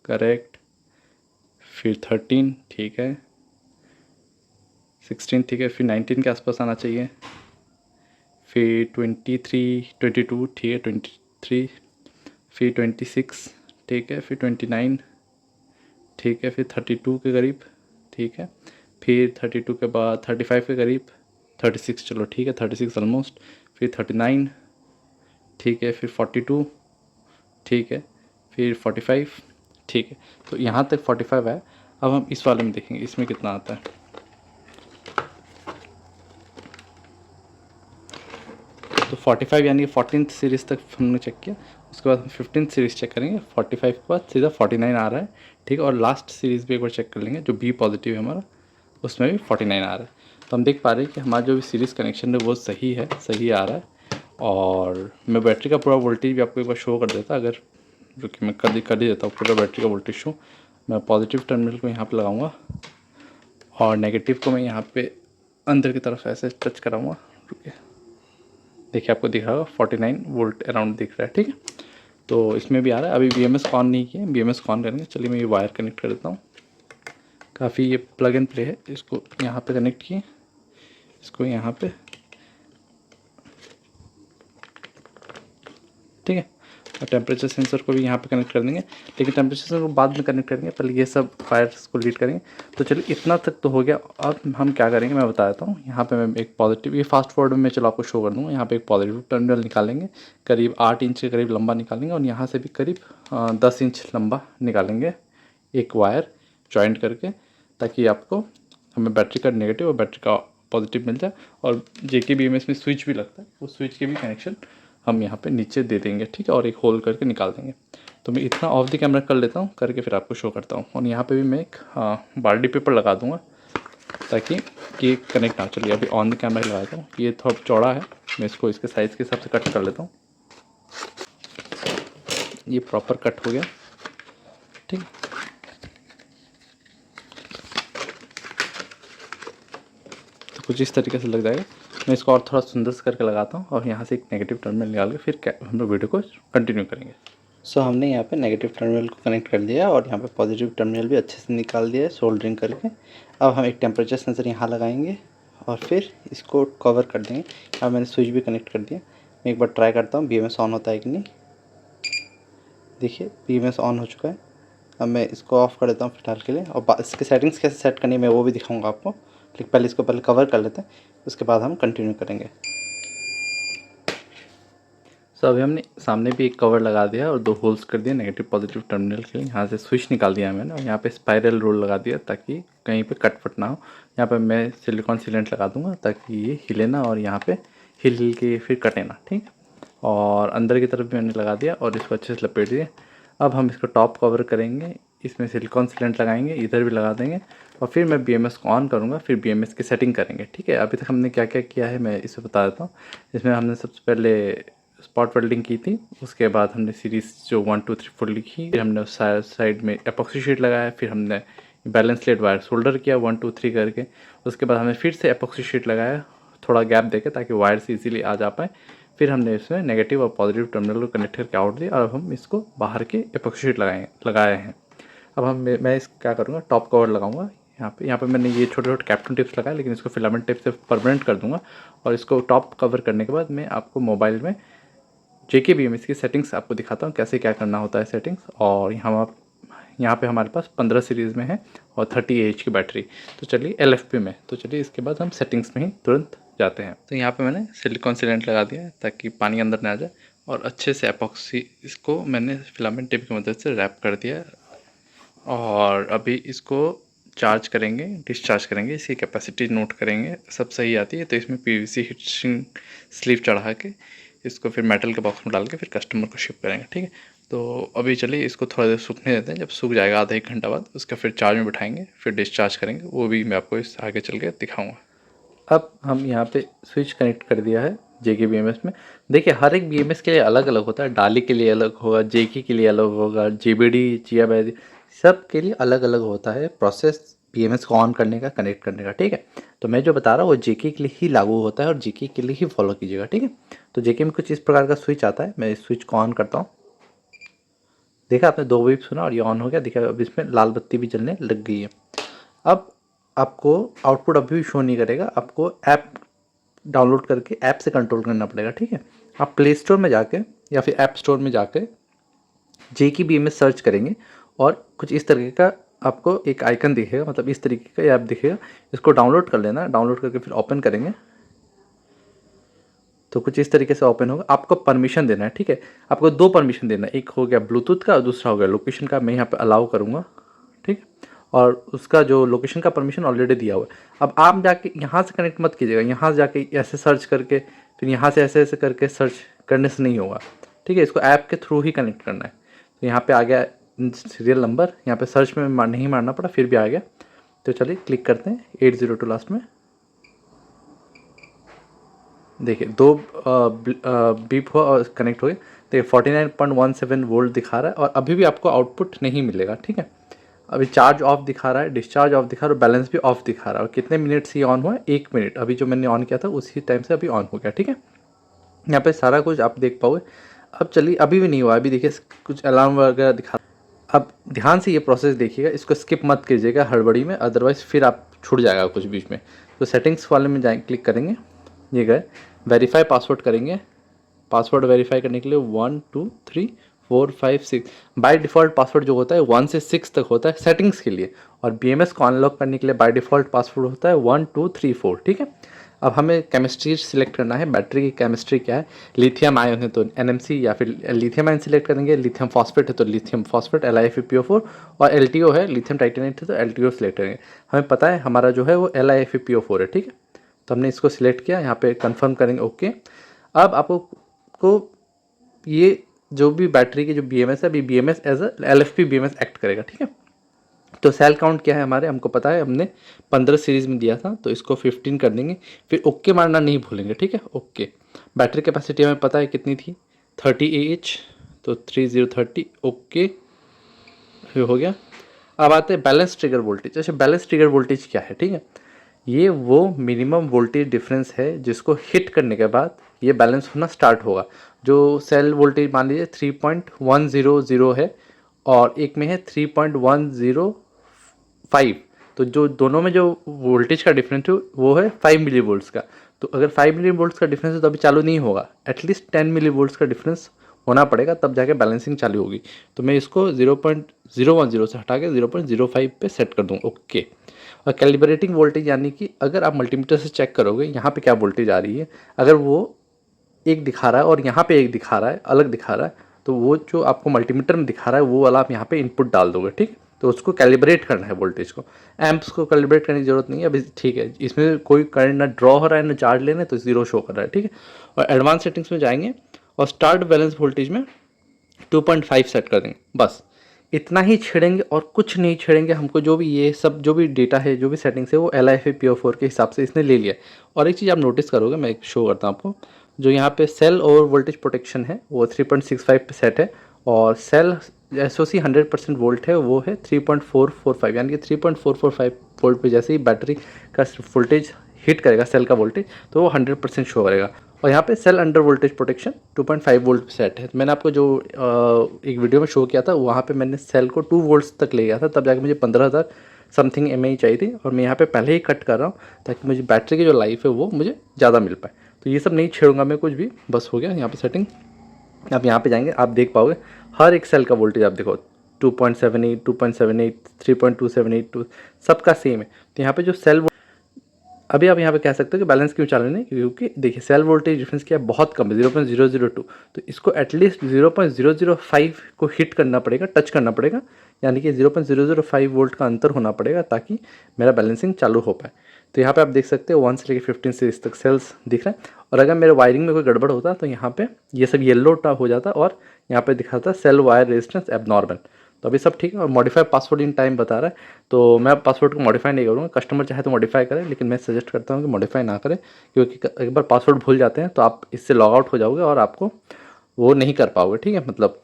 करेक्ट, फिर 13 ठीक है, 16 ठीक है, फिर 19 के आसपास आना चाहिए, फिर 23 22 ठीक है, 23, फिर 26 ठीक है, फिर 29 ठीक है, फिर 32 के करीब ठीक है, फिर 32 के बाद 35 के करीब, 36 चलो ठीक है, 36 ऑलमोस्ट, फिर 39 ठीक है, फिर 42 ठीक है, फिर 45 ठीक है। तो यहाँ तक 45 है। अब हम इस वाले में देखेंगे इसमें कितना आता है। तो 45 यानी 14th सीरीज़ तक हमने चेक किया, उसके बाद हम 15th सीरीज़ चेक करेंगे, 45 के बाद सीधा 49 आ रहा है, ठीक है। और लास्ट सीरीज़ भी एक बार चेक कर लेंगे, जो बी पॉजिटिव है हमारा, उसमें भी 49 आ रहा है। तो हम देख पा रहे हैं कि हमारा जो भी सीरीज़ कनेक्शन है वो सही है, सही आ रहा है। और मैं बैटरी का पूरा वोल्टेज भी आपको एक बार शो कर देता, अगर जो कि मैं कर ही देता हूँ पूरा बैटरी का वोल्टेज शो। मैं पॉजिटिव टर्मिनल को यहाँ पर लगाऊँगा और नेगेटिव को मैं यहाँ पे अंदर की तरफ ऐसे टच कराऊँगा, रुकिए, देखिए आपको दिख रहा होगा 49 वोल्ट अराउंड दिख रहा है, ठीक है। तो इसमें भी आ रहा है। अभी BMS ऑन नहीं किया, BMS ऑन करेंगे। चलिए मैं ये वायर कनेक्ट कर देता हूँ, काफ़ी ये प्लग एंड प्ले है। इसको यहाँ पे कनेक्ट किए, इसको यहाँ पे, ठीक है। और टेम्परेचर सेंसर को भी यहाँ पे कनेक्ट कर देंगे, लेकिन टेम्परेचर सेंसर को बाद में कनेक्ट करेंगे, पहले ये सब वायर्स को लीड करेंगे। तो चलिए इतना तक तो हो गया। अब हम क्या करेंगे मैं बता देता हूँ। यहाँ पे मैं एक पॉजिटिव, ये फास्ट फॉरवर्ड में चलो आपको शो कर दूँगा। यहाँ पे एक पॉजिटिव टर्मिनल निकालेंगे, करीब 8 इंच के करीब लंबा निकालेंगे, और यहाँ से भी करीब 10 इंच लंबा निकालेंगे एक वायर जॉइंट करके, ताकि आपको हमें बैटरी का नेगेटिव और बैटरी का पॉजिटिव मिल जाए। और JK BMS में स्विच भी लगता है, वो स्विच के भी कनेक्शन हम यहाँ पे नीचे दे देंगे, ठीक है, और एक होल करके निकाल देंगे। तो मैं इतना ऑफ द कैमरा कर लेता हूँ, करके फिर आपको शो करता हूँ। और यहाँ पे भी मैं एक बार्डी पेपर लगा दूँगा, ताकि ये कनेक्ट ना। चलिए अभी ऑन द कैमरा ही लगाता हूँ। ये थोड़ा चौड़ा है, मैं इसको इसके साइज़ के हिसाब से कट कर लेता हूँ। ये प्रॉपर कट हो गया, ठीक। तो कुछ इस तरीके से लग जाएगा। मैं इसको और थोड़ा सुंदर से करके लगाता हूँ, और यहाँ से एक नेगेटिव टर्मिनल निकाल के फिर हम लोग वीडियो को कंटिन्यू करेंगे। सो हमने यहाँ पे नेगेटिव टर्मिनल को कनेक्ट कर दिया, और यहाँ पे पॉजिटिव टर्मिनल भी अच्छे से निकाल दिया है सोल्डरिंग करके। अब हम एक टेम्परेचर सेंसर यहाँ लगाएंगे, और फिर इसको कवर कर देंगे। अब मैंने स्विच भी कनेक्ट कर दिया। मैं एक बार ट्राई करता हूँ BMS ऑन होता है कि नहीं। देखिए BMS ऑन हो चुका है। अब मैं इसको ऑफ़ कर देता हूँ फिलहाल के लिए, और इसके सेटिंग्स कैसे सेट करनी है मैं वो भी दिखाऊंगा आपको। लेकिन पहले इसको कवर कर लेते हैं, उसके बाद हम कंटिन्यू करेंगे। सो अभी हमने सामने भी एक कवर लगा दिया और 2 होल्स कर दिए नेगेटिव पॉजिटिव टर्मिनल के लिए। यहाँ से स्विच निकाल दिया मैंने, और यहाँ पे स्पाइरल रोल लगा दिया, ताकि कहीं पे कट फट ना हो। यहाँ पे मैं सिलिकॉन सीलेंट लगा दूँगा, ताकि ये हिले ना, और यहाँ पे हिल के फिर कटे ना, ठीक। और अंदर की तरफ भी मैंने लगा दिया, और इसको अच्छे से लपेट दिया। अब हम इसको टॉप कवर करेंगे, इसमें सिलिकॉन सीलेंट लगाएंगे, इधर भी लगा देंगे, और फिर मैं BMS को ऑन करूँगा, फिर BMS की सेटिंग करेंगे, ठीक है। अभी तक हमने क्या क्या किया है मैं इसे बता देता हूँ। इसमें हमने सबसे पहले स्पॉट वेल्डिंग की थी, उसके बाद हमने सीरीज़ जो 1 2 3 4 लिखी, फिर हमने उस साइड में एपॉक्सी शीट लगाया, फिर हमने बैलेंस लेड वायर सोल्डर किया 1 2 3 करके। उसके बाद हमने फिर से एपॉक्सी शीट लगाया, थोड़ा गैप देके, ताकि वायर्स इजीली आ जा पाए। फिर हमने इसमें नेगेटिव और पॉजिटिव टर्मिनल को कनेक्ट करके आउट दिया, और हम इसको बाहर के एपॉक्सी शीट लगाए हैं। अब मैं इस क्या करूँगा, टॉप कवर लगाऊंगा यहाँ पे मैंने ये छोटे छोटे कैप्टन टिप्स लगाए, लेकिन इसको फिलामेंट टिप से परमानेंट कर दूंगा। और इसको टॉप कवर करने के बाद मैं आपको मोबाइल में JK BMS की सेटिंग्स आपको दिखाता हूँ, कैसे क्या करना होता है सेटिंग्स। और यहाँ पे हमारे पास 15 सीरीज़ में है, और 30 AH की बैटरी। तो चलिए LFP में, तो चलिए इसके बाद हम सेटिंग्स में ही तुरंत जाते हैं। तो यहाँ पे मैंने सिलिकॉन सीलेंट लगा दिया है, ताकि पानी अंदर ना आ जाए, और अच्छे से एपॉक्सी इसको मैंने फिलामेंट टिप की मदद से रैप कर दिया है। और अभी इसको चार्ज करेंगे, डिस्चार्ज करेंगे, इसकी कैपेसिटी नोट करेंगे, सब सही आती है तो इसमें PVC हीट स्लीव चढ़ा के इसको फिर मेटल के बॉक्स में डाल के फिर कस्टमर को शिप करेंगे, ठीक है। तो अभी चलिए इसको थोड़ा देर सूखने देते हैं। जब सूख जाएगा आधा 1 घंटा बाद, उसका फिर चार्ज में बिठाएंगे, फिर डिस्चार्ज करेंगे, वो भी मैं आपको इस आगे चल के दिखाऊँगा। अब हम यहाँ पे स्विच कनेक्ट कर दिया है JK BMS में। देखिए हर एक BMS के लिए अलग अलग होता है, डाली के लिए अलग होगा, JK के लिए अलग होगा, JBD चिया बैदी सब के लिए अलग अलग होता है प्रोसेस BMS को ऑन करने का, कनेक्ट करने का, ठीक है। तो मैं जो बता रहा हूँ वो JK के लिए ही लागू होता है, और JK के लिए ही फॉलो कीजिएगा, ठीक है। तो JK में कुछ इस प्रकार का स्विच आता है, मैं इस स्विच को ऑन करता हूँ। देखा आपने 2 बीप सुना और ये ऑन हो गया, देखा अब इसमें लाल बत्ती भी जलने लग गई है। अब आपको आउटपुट अभी भी शो नहीं करेगा, आपको ऐप डाउनलोड करके ऐप से कंट्रोल करना पड़ेगा, ठीक है। आप प्ले स्टोर में जाके या फिर ऐप स्टोर में जाके JK BMS सर्च करेंगे, और कुछ इस तरीके का आपको एक आइकन दिखेगा, मतलब इस तरीके का ऐप दिखेगा। इसको डाउनलोड कर लेना, डाउनलोड करके फिर ओपन करेंगे तो कुछ इस तरीके से ओपन होगा। आपको परमिशन देना है, ठीक है। आपको 2 परमिशन देना है, एक हो गया ब्लूटूथ का और दूसरा हो गया लोकेशन का। मैं यहाँ पे अलाउ करूँगा, ठीक है। और उसका जो लोकेशन का परमिशन ऑलरेडी दिया हुआ है। अब आप जाके यहाँ से कनेक्ट मत कीजिएगा, यहाँ से जाके ऐसे सर्च करके फिर यहाँ से ऐसे ऐसे करके सर्च करने से नहीं होगा, ठीक है। इसको ऐप के थ्रू ही कनेक्ट करना है। तो यहाँ पे आ गया सीरियल नंबर, यहाँ पे सर्च में नहीं मारना पड़ा, फिर भी आ गया। तो चलिए क्लिक करते हैं 802 लास्ट में। देखिए 2 बीप हुआ और कनेक्ट हो गए। देखिए 49.17 वोल्ट दिखा रहा है, और अभी भी आपको आउटपुट नहीं मिलेगा, ठीक है। अभी चार्ज ऑफ दिखा रहा है, डिस्चार्ज ऑफ दिखा रहा है, बैलेंस भी ऑफ दिखा रहा है। और कितने मिनट से ये ऑन हुआ है? 1 मिनट। अभी जो मैंने ऑन किया था उसी टाइम से अभी ऑन हो गया, ठीक है। यहाँ पे सारा कुछ आप देख पाओगे। अब चलिए अभी भी नहीं हुआ, अभी देखिए कुछ अलार्म वगैरह दिखा। अब ध्यान से ये प्रोसेस देखिएगा, इसको स्किप मत कीजिएगा हड़बड़ी में, अदरवाइज़ फिर आप छूट जाएगा कुछ बीच में। तो सेटिंग्स वाले में जाए, क्लिक करेंगे, ये गए, वेरीफाई पासवर्ड करेंगे। पासवर्ड वेरीफाई करने के लिए 1 2 3 4 5 6 बाय डिफ़ॉल्ट पासवर्ड जो होता है 1 से 6 तक होता है सेटिंग्स के लिए, और BMS को अनलॉक करने के लिए बाय डिफ़ॉल्ट पासवर्ड होता है 1 2 3 4, ठीक है। अब हमें केमिस्ट्री सिलेक्ट करना है, बैटरी की केमिस्ट्री क्या है, लिथियम आयन है तो NMC, या फिर लिथियम आयन सिलेक्ट करेंगे, लिथियम फॉस्फेट है तो लिथियम फॉस्फेट LiFePO4, और LTO है लिथियम टाइटेनेट है तो LTO सिलेक्ट करेंगे। हमें पता है हमारा जो है वो LiFePO4 है, ठीक है। तो हमने इसको सिलेक्ट किया, यहाँ पे कंफर्म करेंगे, ओके। अब आपको ये जो भी बैटरी की जो BMS है, अभी BMS as a LFP BMS act करेगा, ठीक है। तो सेल काउंट क्या है हमारे, हमको पता है हमने 15 सीरीज़ में दिया था, तो इसको 15 कर देंगे, फिर ओके मारना नहीं भूलेंगे, ठीक है, ओके। बैटरी कैपेसिटी हमें पता है कितनी थी, 30 AH, तो 3030, ओके, ये हो गया। अब आते हैं बैलेंस ट्रिगर वोल्टेज। अच्छा, बैलेंस ट्रिगर वोल्टेज क्या है, ठीक है, ये वो मिनिमम वोल्टेज डिफरेंस है जिसको हिट करने के बाद ये बैलेंस होना स्टार्ट होगा। जो सेल वोल्टेज मान लीजिए 3.100 है और एक में है 3.105, तो जो दोनों में जो वोल्टेज का डिफरेंस है वो है 5 मिली वोल्ट्स का। तो अगर 5 मिली वोल्ट्स का डिफरेंस है तो अभी चालू नहीं होगा, एटलीस्ट 10 मिली वोल्ट्स का डिफरेंस होना पड़ेगा तब जाके बैलेंसिंग चालू होगी। तो मैं इसको 0.010 से हटा के 0.05 पे सेट कर दूँ, ओके। और कैलिब्रेटिंग वोल्टेज यानी कि अगर आप मल्टीमीटर से चेक करोगे यहाँ पे क्या वोल्टेज आ रही है, अगर वो एक दिखा रहा है और यहाँ पे एक दिखा रहा है, अलग दिखा रहा है, तो वो जो आपको मल्टीमीटर में दिखा रहा है वो वाला आप यहाँ पे इनपुट डाल दोगे, ठीक। तो उसको कैलिब्रेट करना है वोल्टेज को, एम्प्स को कैलिब्रेट करने की जरूरत नहीं है अभी, ठीक है। इसमें कोई करंट ना ड्रॉ हो रहा है ना चार्ज लेना, तो 0 शो कर रहा है, ठीक है। और एडवांस सेटिंग्स में जाएंगे और स्टार्ट बैलेंस वोल्टेज में 2.5 सेट कर देंगे, बस इतना ही छेड़ेंगे और कुछ नहीं छेड़ेंगे। हमको जो भी ये सब जो भी डेटा है, जो भी सेटिंग्स है, वो LiFePO4 के हिसाब से इसने ले लिया है। और एक चीज़ आप नोटिस करोगे, मैं एक शो करता हूँ आपको, जो यहाँ पे सेल ओवर वोल्टेज प्रोटेक्शन है वो 3.65 पे सेट है, और सेल SOC 100% वोल्ट है वो है 3.445, यानी कि 3.445 वोल्ट पे जैसे ही बैटरी का वोल्टेज हिट करेगा सेल का वोल्टेज तो वो 100% शो करेगा। और यहाँ पे cell under voltage protection 2.5 volt set है। मैंने आपको जो एक वीडियो में शो किया था वहाँ पे मैंने सेल को 2 वोल्ट्स तक ले गया था, तब जाके मुझे 15,000 समथिंग mAh चाहिए थी, और मैं यहाँ पे पहले ही कट कर रहा हूँ ताकि मुझे बैटरी की जो लाइफ है वो मुझे ज़्यादा मिल पाए। तो ये सब नहीं छेड़ूंगा मैं कुछ भी, बस हो गया यहाँ पे सेटिंग। आप यहाँ पे जाएंगे, आप देख पाओगे हर एक सेल का वोल्टेज, आप देखो 2.78 2.78 3.278 सबका सेम है। तो यहाँ पे जो सेल, अभी आप यहाँ पे कह सकते हो कि बैलेंस क्यों चालू नहीं, क्योंकि देखिए सेल वोल्टेज डिफरेंस क्या है, बहुत कम है 0.002, तो इसको एटलीस्ट 0.005 को हिट करना पड़ेगा, टच करना पड़ेगा, यानी कि 0.005 वोल्ट का अंतर होना पड़ेगा ताकि मेरा बैलेंसिंग चालू हो पाए। तो यहाँ पे आप देख सकते हो 1 से लेकर 15 सीरीज तक सेल्स दिख रहा है, और अगर मेरे वायरिंग में कोई गड़बड़ होता तो यहाँ पे ये सब येलो हो जाता और यहाँ पे दिखाता सेल वायर रेजिस्टेंस एबनॉर्मल। तो अभी सब ठीक है, और मॉडिफाई पासवर्ड इन टाइम बता रहा है, तो मैं पासवर्ड को मॉडिफाई नहीं करूँगा, कस्टमर चाहे तो मॉडिफाई करें, लेकिन मैं सजेस्ट करता हूँ कि मॉडिफाई ना करें, क्योंकि एक बार पासवर्ड भूल जाते हैं तो आप इससे लॉग आउट हो जाओगे और आपको वो नहीं कर पाओगे, ठीक है, मतलब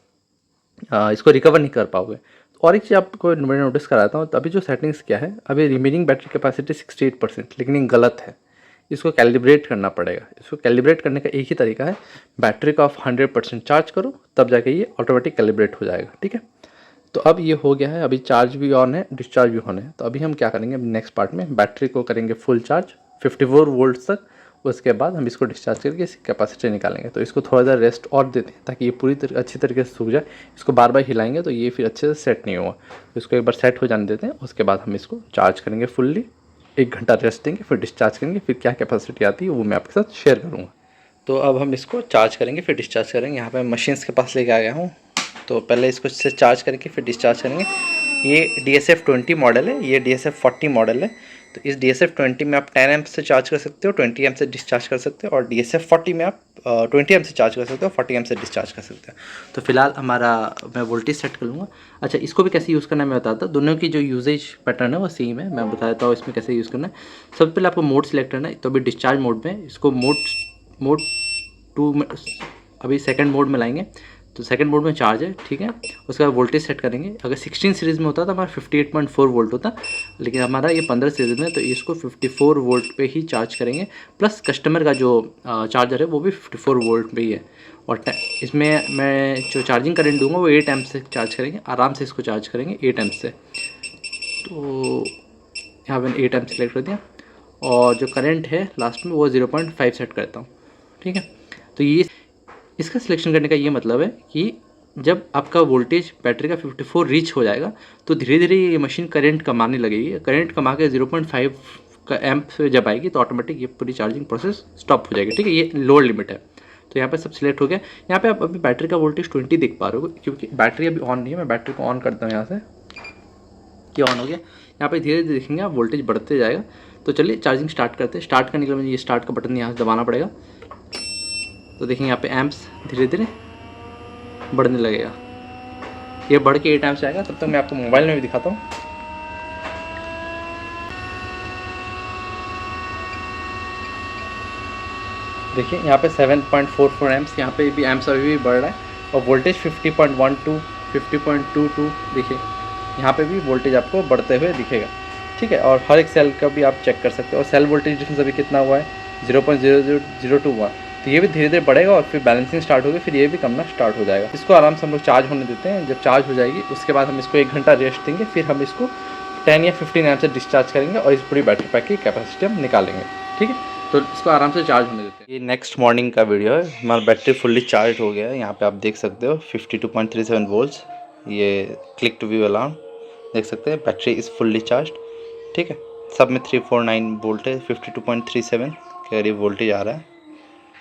इसको रिकवर नहीं कर पाओगे। और एक चीज़ आपको मैं नोटिस कराता हूँ, तो अभी जो सेटिंग्स क्या है, अभी रिमेनिंग बैटरी कैपेसिटी 68%, लेकिन ये गलत है, इसको कैलिब्रेट करना पड़ेगा। इसको कैलिब्रेट करने का एक ही तरीका है, बैटरी का आप 100% चार्ज करो, तब जाके ये ऑटोमेटिक कैलिब्रेट हो जाएगा, ठीक है। तो अब ये हो गया है, अभी चार्ज भी ऑन है, डिस्चार्ज भी ऑन है। तो अभी हम क्या करेंगे, नेक्स्ट पार्ट में बैटरी को करेंगे फुल चार्ज 54 वोल्ट तक, उसके बाद हम इसको डिस्चार्ज करके इसकी कैपेसिटी निकालेंगे। तो इसको थोड़ा देर रेस्ट और देते हैं ताकि ये पूरी अच्छी तरीके से सूख जाए। इसको बार बार हिलाएंगे तो ये फिर अच्छे से सेट नहीं होगा, तो इसको एक बार सेट हो जाने देते हैं, उसके बाद हम इसको चार्ज करेंगे फुल्ली, 1 घंटा रेस्ट देंगे, फिर डिस्चार्ज करेंगे, फिर क्या कैपेसिटी आती है वो मैं आपके साथ शेयर करूँगा। तो अब हम इसको चार्ज करेंगे फिर डिस्चार्ज करेंगे। यहाँ पर मैं मशीन्स के पास लेके आ गया हूँ, तो पहले इसको से चार्ज करके फिर डिस्चार्ज करेंगे। ये DSF20 मॉडल है, ये DSF40 मॉडल है। तो इस DSF20 में आप 10 एम्प से चार्ज कर सकते हो, 20 एम्प से डिस्चार्ज कर सकते हो, और DSF40 में आप 20 एम्प से चार्ज कर सकते हो, 40 एम्प से डिस्चार्ज कर सकते हो। तो फिलहाल हमारा मैं वोल्टेज सेट कर लूँगा। अच्छा, इसको भी कैसे यूज़ करना है मैं बताता हूँ। दोनों की जो यूजेज पैटर्न है वो सेम है, मैं बता देता हूँ इसमें कैसे यूज़ करना है। सबसे पहले आपको मोड सिलेक्ट करना है, तो अभी डिस्चार्ज मोड में, इसको मोड 2 में, अभी सेकेंड मोड में लाएंगे, तो सेकंड मोड में चार्ज है, ठीक है। उसके बाद वोल्टेज सेट करेंगे। अगर 16 सीरीज़ में होता तो हमारा 58.4 वोल्ट होता, लेकिन हमारा ये 15 सीरीज़ में, तो इसको 54 वोल्ट पे ही चार्ज करेंगे। प्लस कस्टमर का जो चार्जर है वो भी 54 वोल्ट पे ही है, और इसमें मैं जो चार्जिंग करंट दूंगा वो 8 एम्प से चार्ज करेंगे, आराम से इसको चार्ज करेंगे 8 एम्प से। तो यहाँ मैंने 8 एम्प सेलेक्ट कर दिया, और जो करंट है लास्ट में वो 0.5 सेट करता हूँ, ठीक है। तो ये इसका सिलेक्शन करने का ये मतलब है कि जब आपका वोल्टेज बैटरी का 54 रीच हो जाएगा तो धीरे धीरे ये मशीन करंट कमाने लगेगी। करंट कमा के 0.5 का एम्प जब आएगी तो ऑटोमेटिक ये पूरी चार्जिंग प्रोसेस स्टॉप हो जाएगी। ठीक है, ये लोअर लिमिट है। तो यहाँ पे सब सिलेक्ट हो गया। यहाँ पे आप अभी बैटरी का वोल्टेज 20 देख पा रहे हो क्योंकि बैटरी अभी ऑन नहीं है। मैं बैटरी को ऑन करता हूँ यहाँ से, कि ऑन हो गया। यहाँ पे धीरे धीरे देखेंगे आप वोल्टेज बढ़ते जाएगा। तो चलिए चार्जिंग स्टार्ट करते हैं। स्टार्ट करने के लिए मुझे ये स्टार्ट का बटन यहाँ से दबाना पड़ेगा। तो देखेंगे यहाँ पे एम्प्स धीरे धीरे बढ़ने लगेगा। ये बढ़ के 8 एम्प्स आएगा। तब तक मैं आपको मोबाइल में भी दिखाता हूँ। देखिए यहाँ पे 7.44 एम्प्स, यहाँ पे भी एम्प्स अभी भी बढ़ रहा है। और वोल्टेज 50.12, 50.22, देखिए यहाँ पे भी वोल्टेज आपको बढ़ते हुए दिखेगा। ठीक है, और हर एक सेल का भी आप चेक कर सकते हो। और सेल वोल्टेज डिफरेंस अभी कितना हुआ है, 0.00002 हुआ। तो ये भी धीरे धीरे बढ़ेगा और फिर बैलेंसिंग स्टार्ट होगी, फिर ये भी कमना स्टार्ट हो जाएगा। इसको आराम से हम लोग चार्ज होने देते हैं। जब चार्ज हो जाएगी उसके बाद हम इसको 1 घंटा रेस्ट देंगे, फिर हम इसको 10 या 15 एम्प से डिस्चार्ज करेंगे और इस पूरी बैटरी पैक की कैपेसिटी हम निकालेंगे। ठीक है, तो इसको आराम से चार्ज होने देते हैं। ये नेक्स्ट मॉर्निंग का वीडियो है। हमारा बैटरी फुल्ली चार्ज हो गया है। यहाँ पे आप देख सकते हो 52.37 वोल्ट्स। ये क्लिक टू व्यू अलार्म देख सकते हैं। Battery is fully charge. ठीक है, सब में 349 वोल्ट है, 52.37 के करीब वोल्टेज आ रहा है।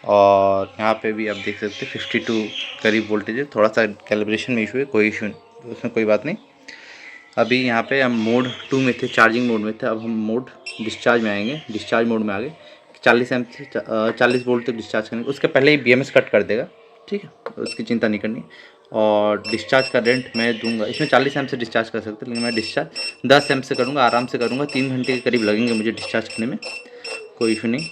और यहाँ पे भी आप देख सकते हैं 52 करीब वोल्टेज है। थोड़ा सा कैलिब्रेशन में इशू है, कोई इशू नहीं, उसमें कोई बात नहीं। अभी यहाँ पे हम मोड 2 में थे, चार्जिंग मोड में थे। अब हम मोड डिस्चार्ज में आएंगे। डिस्चार्ज मोड में आ गए। 40 एम्प से 40 वोल्ट तक डिस्चार्ज करेंगे। उसके पहले ही BMS कट कर देगा। ठीक है, उसकी चिंता नहीं करनी। और डिस्चार्ज का रेंट मैं दूंगा। इसमें 40 एम्प से डिस्चार्ज कर सकते हैं, लेकिन मैं डिस्चार्ज 10 एम्प से करूँगा। आराम से करूँगा, 3 घंटे के करीब लगेंगे मुझे डिस्चार्ज करने में, कोई इशू नहीं।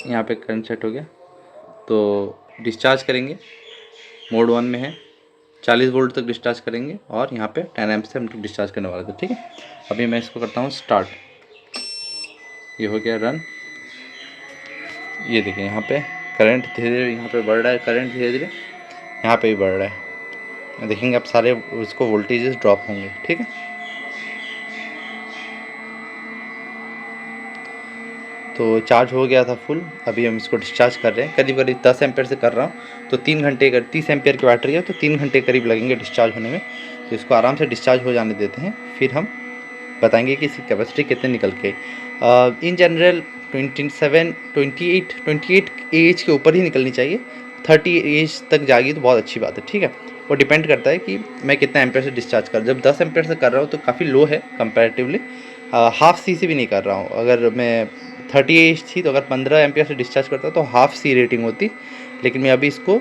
यहाँ पे करंट सेट हो गया तो डिस्चार्ज करेंगे। मोड 1 में है, 40 वोल्ट तक डिस्चार्ज करेंगे और यहाँ पे 10 एम्प से हम लोग डिस्चार्ज करने वाले थे। ठीक है, अभी मैं इसको करता हूँ स्टार्ट। ये हो गया रन। ये देखिए यहाँ पे करंट धीरे धीरे यहाँ पे बढ़ रहा है। करंट धीरे धीरे यहाँ पे भी बढ़ रहा है। देखेंगे आप सारे उसको वोल्टेजेस ड्रॉप होंगे। ठीक है, तो चार्ज हो गया था फुल। अभी हम इसको डिस्चार्ज कर रहे हैं। करीब करीब 10 एम्पेयर से कर रहा हूँ, तो 3 घंटे का 30 एम्पेयर की बैटरी है, तो 3 घंटे करीब लगेंगे डिस्चार्ज होने में। तो इसको आराम से डिस्चार्ज हो जाने देते हैं, फिर हम बताएंगे कि इसकी कैपेसिटी कितने निकल के। इन जनरल 28 एज के ऊपर ही निकलनी चाहिए। 30 एज तक जाएगी तो बहुत अच्छी बात है। ठीक है, वो डिपेंड करता है कि मैं कितना एम्पेयर से डिस्चार्ज कर। जब 10 एम्पेयर से कर रहा हूँ तो काफ़ी लो है कंपैरेटिवली। हाफ सी से भी नहीं कर रहा हूँ। अगर मैं 30 एज थी तो अगर 15 एम्पेयर से डिस्चार्ज करता तो हाफ सी रेटिंग होती, लेकिन मैं अभी इसको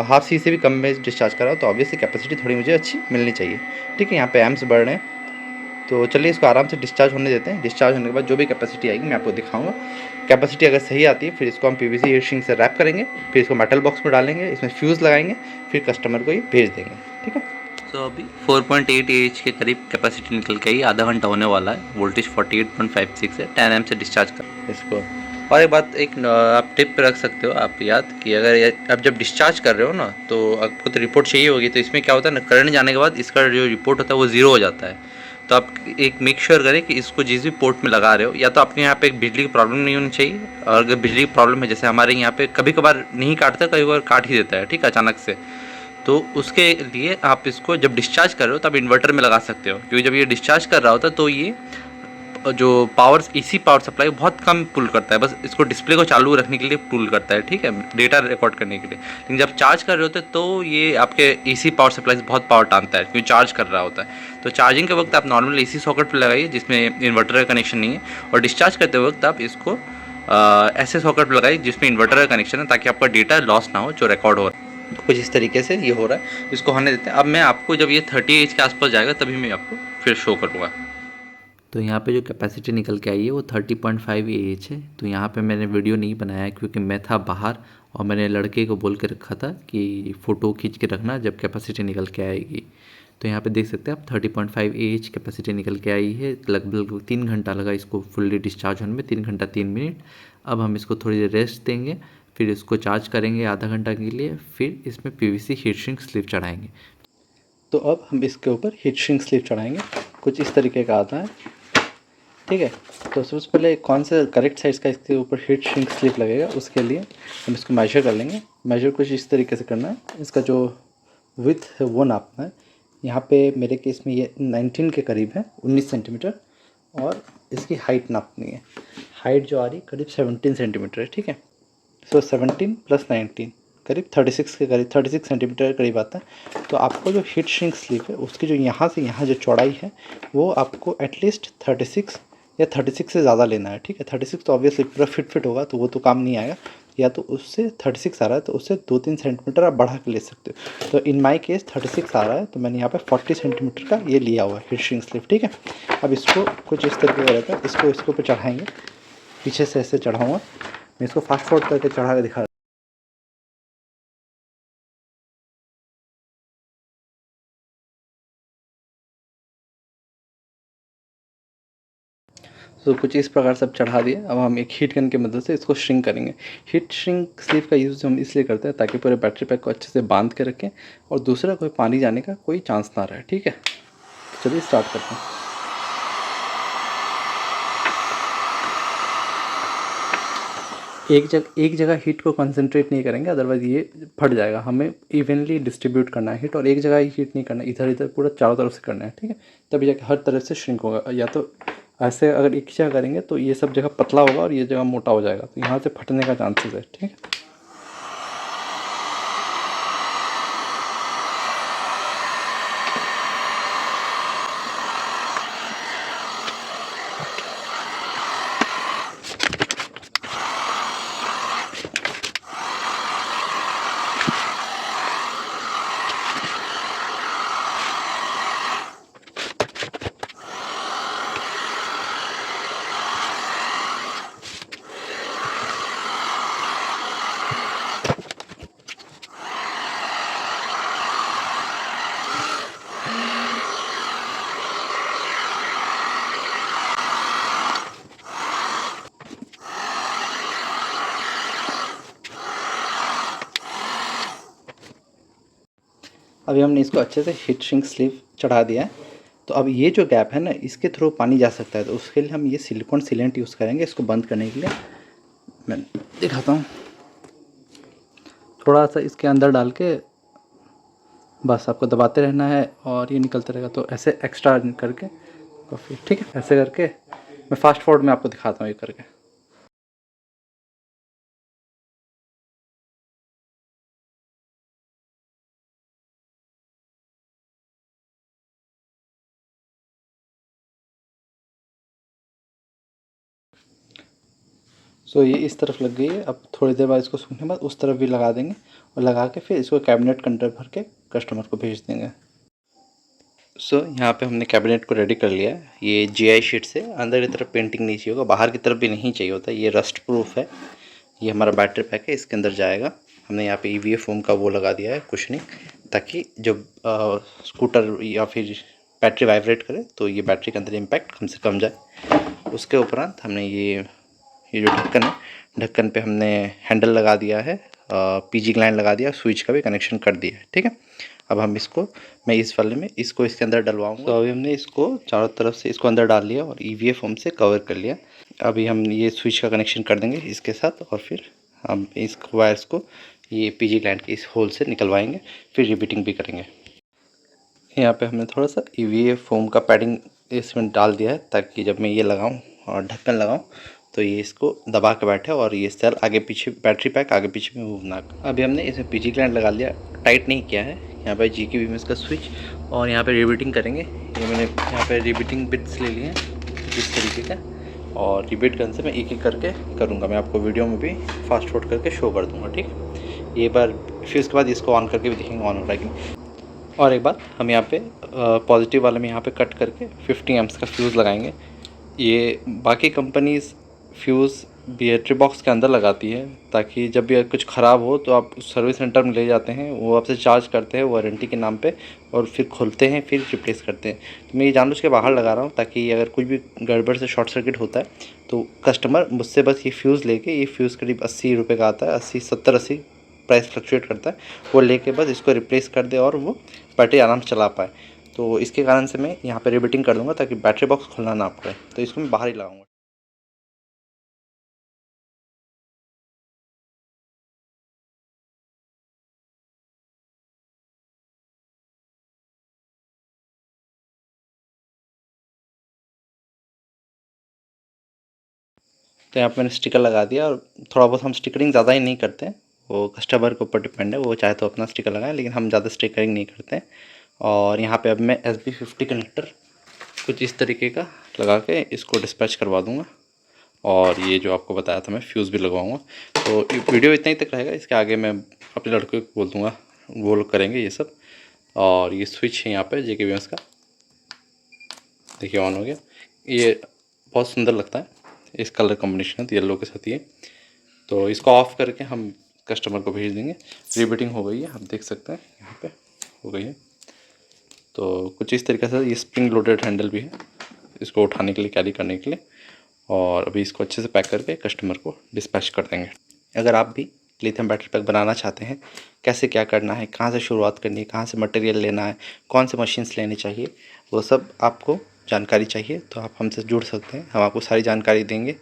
हाफ सी से भी कम में डिस्चार्ज कर रहा हूँ, तो ऑब्वियसली कैपेसिटी थोड़ी मुझे अच्छी मिलनी चाहिए। ठीक है, यहाँ पे एम्प्स बढ़ रहे हैं, तो चलिए इसको आराम से डिस्चार्ज होने देते हैं। डिस्चार्ज होने के बाद जो भी कैपेसिटी आएगी मैं आपको दिखाऊंगा। कैपेसिटी अगर सही आती है फिर इसको हम PVC हीट सिंक से रैप करेंगे, फिर इसको मेटल बॉक्स में डालेंगे, इसमें फ्यूज़ लगाएंगे, फिर कस्टमर को ये भेज देंगे। ठीक है, तो अभी 4.8 AH के करीब कैपेसिटी निकल के आई। आधा घंटा होने वाला है। वोल्टेज 48.56 है। 10 एम्प से डिस्चार्ज कर इसको। और एक बात, एक आप टिप रख सकते हो आप याद, कि अगर आप जब डिस्चार्ज कर रहे हो ना तो आपको तो रिपोर्ट चाहिए होगी। तो इसमें क्या होता है ना, करंट जाने के बाद इसका जो रिपोर्ट होता है वो 0 हो जाता है। तो आप एक मेक श्योर करें कि इसको जिस भी पोर्ट में लगा रहे हो, या तो आपके यहाँ पे एक बिजली की प्रॉब्लम नहीं होनी चाहिए। और अगर बिजली की प्रॉब्लम है, जैसे हमारे यहाँ पे कभी कभार नहीं काटता, कभी कभार काट ही देता है, ठीक है, अचानक से, तो उसके लिए आप इसको जब डिस्चार्ज कर रहे हो तब इन्वर्टर में लगा सकते हो। क्योंकि जब ये डिस्चार्ज कर रहा होता है तो ये जो पावर AC पावर सप्लाई बहुत कम पुल करता है, बस इसको डिस्प्ले को चालू रखने के लिए पुल करता है। ठीक है, डेटा रिकॉर्ड करने के लिए। लेकिन जब चार्ज कर रहे होते हैं तो ये आपके AC पावर सप्लाई से बहुत पावर टानता है, क्योंकि चार्ज कर रहा होता है। तो चार्जिंग के वक्त आप नॉर्मल AC सॉकेट पर लगाइए जिसमें इन्वर्टर का कनेक्शन नहीं है, और डिस्चार्ज करते वक्त आप इसको ऐसे सॉकेट पर लगाइए जिसमें इन्वर्टर का कनेक्शन है, ताकि आपका डेटा लॉस ना हो जो रिकॉर्ड हो रहा है। कुछ इस तरीके से ये हो रहा है। इसको होने देते हैं। अब मैं आपको जब ये 30 एज के आसपास जाएगा तभी मैं आपको फिर शो करूँगा। तो यहाँ पे जो कैपेसिटी निकल के आई है वो 30.5 AH है। तो यहाँ पे मैंने वीडियो नहीं बनाया क्योंकि मैं था बाहर, और मैंने लड़के को बोल के रखा था कि फ़ोटो खींच के रखना जब कैपेसिटी निकल के आएगी। तो यहाँ पे देख सकते हैं आप 30.5 AH कैपेसिटी निकल के आई है। लगभग 3 घंटा लगा इसको फुल्ली डिस्चार्ज होने में, 3 घंटा 3 मिनट। अब हम इसको थोड़ी देर रेस्ट देंगे, फिर इसको चार्ज करेंगे आधा घंटा के लिए, फिर इसमें PVC हीट सिंक स्लीव चढ़ाएँगे। तो अब हम इसके ऊपर हीट सिंक स्लीव चढ़ाएँगे। कुछ इस तरीके का आता है। ठीक है। तो सबसे पहले कौन सा करेक्ट साइज़ का इसके ऊपर हीट श्रिंक स्लिप लगेगा, उसके लिए हम इसको मेजर कर लेंगे। मेजर कुछ इस तरीके से करना है, इसका जो विड्थ है वो नापना है। यहाँ पे मेरे केस में ये 19 के करीब है, 19 सेंटीमीटर, और इसकी हाइट नापनी है। हाइट जो आ रही करीब 17 सेंटीमीटर है, ठीक है। सो 17 + 19 करीब 36 के करीब, 36 सेंटीमीटर के करीब आता है। तो आपको जो हीट श्रिंक स्लीव है उसकी जो यहाँ से यहाँ जो चौड़ाई है वो आपको एटलीस्ट 36 या 36 से ज़्यादा लेना है, ठीक है। 36 तो ऑब्वियसली पूरा फिट होगा तो वो तो काम नहीं आएगा, या तो उससे 36 आ रहा है तो उससे 2-3 सेंटीमीटर आप बढ़ा के ले सकते हो। तो इन माई केस 36 आ रहा है तो मैंने यहाँ पे 40 सेंटीमीटर का ये लिया हुआ है हीट श्रिंक स्लीव, ठीक है। अब इसको कुछ इस तरीके का रहता है, इसको ऊपर चढ़ाएंगे, पीछे से ऐसे चढ़ाऊँगा मैं, इसको फास्ट फॉरवर्ड करके चढ़ा के दिखा। तो कुछ इस प्रकार से अब चढ़ा दिए। अब हम एक हीट गन की मदद से इसको श्रिंक करेंगे। हीट श्रिंक स्लीव का यूज़ हम इसलिए करते हैं ताकि पूरे बैटरी पैक को अच्छे से बांध के रखें और दूसरा कोई पानी जाने का कोई चांस ना रहे, ठीक है। तो चलिए स्टार्ट करते हैं। एक जगह हीट को कंसंट्रेट नहीं करेंगे, अदरवाइज़ ये फट जाएगा। हमें इवनली डिस्ट्रीब्यूट करना है हीट, और एक जगह ही हीट नहीं करना, इधर इधर पूरा चारों तरफ से करना है, ठीक है। तभी जाके हर तरफ से श्रिंक होगा। या तो ऐसे अगर एक जगह करेंगे तो ये सब जगह पतला होगा और ये जगह मोटा हो जाएगा, तो यहाँ से फटने का चांसेस है, ठीक है। अभी हमने इसको अच्छे से हीट श्रिंक स्लीव चढ़ा दिया है। तो अब ये जो गैप है ना, इसके थ्रू पानी जा सकता है, तो उसके लिए हम ये सिलिकॉन सीलेंट यूज़ करेंगे इसको बंद करने के लिए। मैं दिखाता हूँ, थोड़ा सा इसके अंदर डाल के बस आपको दबाते रहना है और ये निकलता रहेगा। तो ऐसे एक्स्ट्रा करके काफ़ी, ठीक है। ऐसे करके मैं फास्ट फॉरवर्ड में आपको दिखाता हूँ ये करके। सो ये इस तरफ लग गई है। अब थोड़ी देर बाद इसको सूखने के बाद उस तरफ भी लगा देंगे और लगा के फिर इसको कैबिनेट के अंदर भर के कस्टमर को भेज देंगे। सो यहाँ पे हमने कैबिनेट को रेडी कर लिया है। ये GI शीट से अंदर की तरफ पेंटिंग नहीं चाहिए होगा, बाहर की तरफ भी नहीं चाहिए होता, ये रस्ट प्रूफ है। ये हमारा बैटरी पैक है, इसके अंदर जाएगा। हमने यहाँ पे EVA फोम का वो लगा दिया है कुशनिंग, ताकि जब स्कूटर या फिर बैटरी वाइब्रेट करे तो ये बैटरी के अंदर इम्पैक्ट कम से कम जाए। उसके उपरांत हमने ये जो ढक्कन है, ढक्कन पे हमने हैंडल लगा दिया है, PG ग्लैंड लगा दिया, स्विच का भी कनेक्शन कर दिया है, ठीक है। अब हम इसको, मैं इस वाले में इसको इसके अंदर डलवाऊंगा। तो अभी हमने इसको चारों तरफ से इसको अंदर डाल लिया और EVA फोम से कवर कर लिया। अभी हम ये स्विच का कनेक्शन कर देंगे इसके साथ, और फिर हम इस वायर्स को ये PG ग्लैंड के इस होल से निकलवाएंगे, फिर रिपीटिंग भी करेंगे। यहाँ पे हमने थोड़ा सा EVA फोम का पैडिंग इसमें डाल दिया है, ताकि जब मैं ये लगाऊँ और ढक्कन लगाऊँ तो ये इसको दबा के बैठे और ये सेल आगे पीछे, बैटरी पैक आगे पीछे में मूव ना करे। अभी हमने इसमें PG ग्लैंड लगा लिया, टाइट नहीं किया है। यहाँ पे GK BMS का स्विच, और यहाँ पे रिबीटिंग करेंगे। ये मैंने यहाँ पे रिबीटिंग बिट्स ले लिए हैं इस तरीके का, और रिबीट गन से मैं एक एक करके करूँगा। मैं आपको वीडियो में भी फास्ट फॉरवर्ड करके शो कर दूँगा, ठीक। ये बार फिर उसके बाद इसको ऑन करके भी देखेंगे ऑन हो रहा है कि नहीं। और एक बार हम यहाँ पे पॉजिटिव वाले में यहाँ पे कट करके 50 एम्प्स का फ्यूज़ लगाएंगे। ये बाकी कंपनीज़ फ्यूज़ बैटरी बॉक्स के अंदर लगाती है, ताकि जब भी कुछ ख़राब हो तो आप सर्विस सेंटर में ले जाते हैं, वो आपसे चार्ज करते हैं वारंटी के नाम पे, और फिर खोलते हैं, फिर रिप्लेस करते हैं। तो मैं ये जानबूझ के बाहर लगा रहा हूँ, ताकि अगर कुछ भी गड़बड़ से शॉर्ट सर्किट होता है तो कस्टमर मुझसे बस ये फ्यूज़ लेके, ये फ्यूज़ करीब 80 रुपये का आता है, 70-80 प्राइस फ्लक्चुएट करता है, वो लेके बस इसको रिप्लेस कर दे और वो बैटरी आराम से चला पाए। तो इसके कारण से मैं यहाँ पे रिबीटिंग कर दूँगा ताकि बैटरी बॉक्स खुलना ना पड़े। तो इसको मैं बाहर ही लगाऊँगा। तो यहाँ पे मैंने स्टिकर लगा दिया और थोड़ा बहुत हम स्टिकरिंग ज़्यादा ही नहीं करते हैं, वो कस्टमर के ऊपर डिपेंड है, वो चाहे तो अपना स्टिकर लगाएं, लेकिन हम ज़्यादा स्टिकरिंग नहीं करते हैं। और यहाँ पे अब मैं SB50 कनेक्टर कुछ इस तरीके का लगा के इसको डिस्पैच करवा दूँगा। और ये जो आपको बताया था मैं फ्यूज़ भी लगवाऊँगा। तो वीडियो इतना ही तक रहेगा, इसके आगे मैं अपने लड़के को बोल दूँगा, वो लोग करेंगे ये सब। और ये स्विच है यहाँ पे JK का, देखिए ऑन हो गया। ये बहुत सुंदर लगता है, इस कलर कॉम्बिनेशन है येलो के साथ ये। तो इसको ऑफ़ करके हम कस्टमर को भेज देंगे। रिबीटिंग हो गई है, आप देख सकते हैं यहाँ पे हो गई है। तो कुछ इस तरीके से ये स्प्रिंग लोडेड हैंडल भी है इसको उठाने के लिए, कैरी करने के लिए। और अभी इसको अच्छे से पैक करके कस्टमर को डिस्पैच कर देंगे। अगर आप भी लिथियम बैटरी पैक बनाना चाहते हैं, कैसे क्या करना है, कहाँ से शुरुआत करनी है, कहाँ से मटेरियल लेना है, कौन से मशीन्स लेने चाहिए, वो सब आपको जानकारी चाहिए तो आप हमसे जुड़ सकते हैं। हम आपको सारी जानकारी देंगे।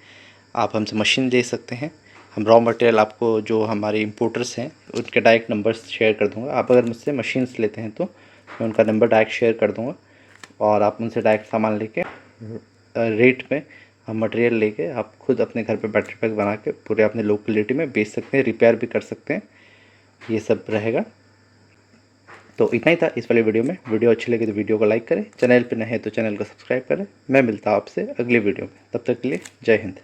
आप हमसे मशीन ले सकते हैं। हम रॉ मटेरियल आपको, जो हमारे इम्पोर्टर्स हैं उनके डायरेक्ट नंबर्स शेयर कर दूँगा। आप अगर मुझसे मशीन्स लेते हैं तो मैं उनका नंबर डायरेक्ट शेयर कर दूँगा और आप उनसे डायरेक्ट सामान लेके रेट में हम मटेरियल लेके आप खुद अपने घर पे बैटरी पैक बना के पूरे अपने लोकेलिटी में बेच सकते हैं, रिपेयर भी कर सकते हैं। ये सब रहेगा। तो इतना ही था इस वाले वीडियो में। वीडियो अच्छी लगी तो वीडियो को लाइक करें, चैनल पे नए हैं तो चैनल को सब्सक्राइब करें। मैं मिलता हूँ आपसे अगली वीडियो में, तब तक के लिए जय हिंद।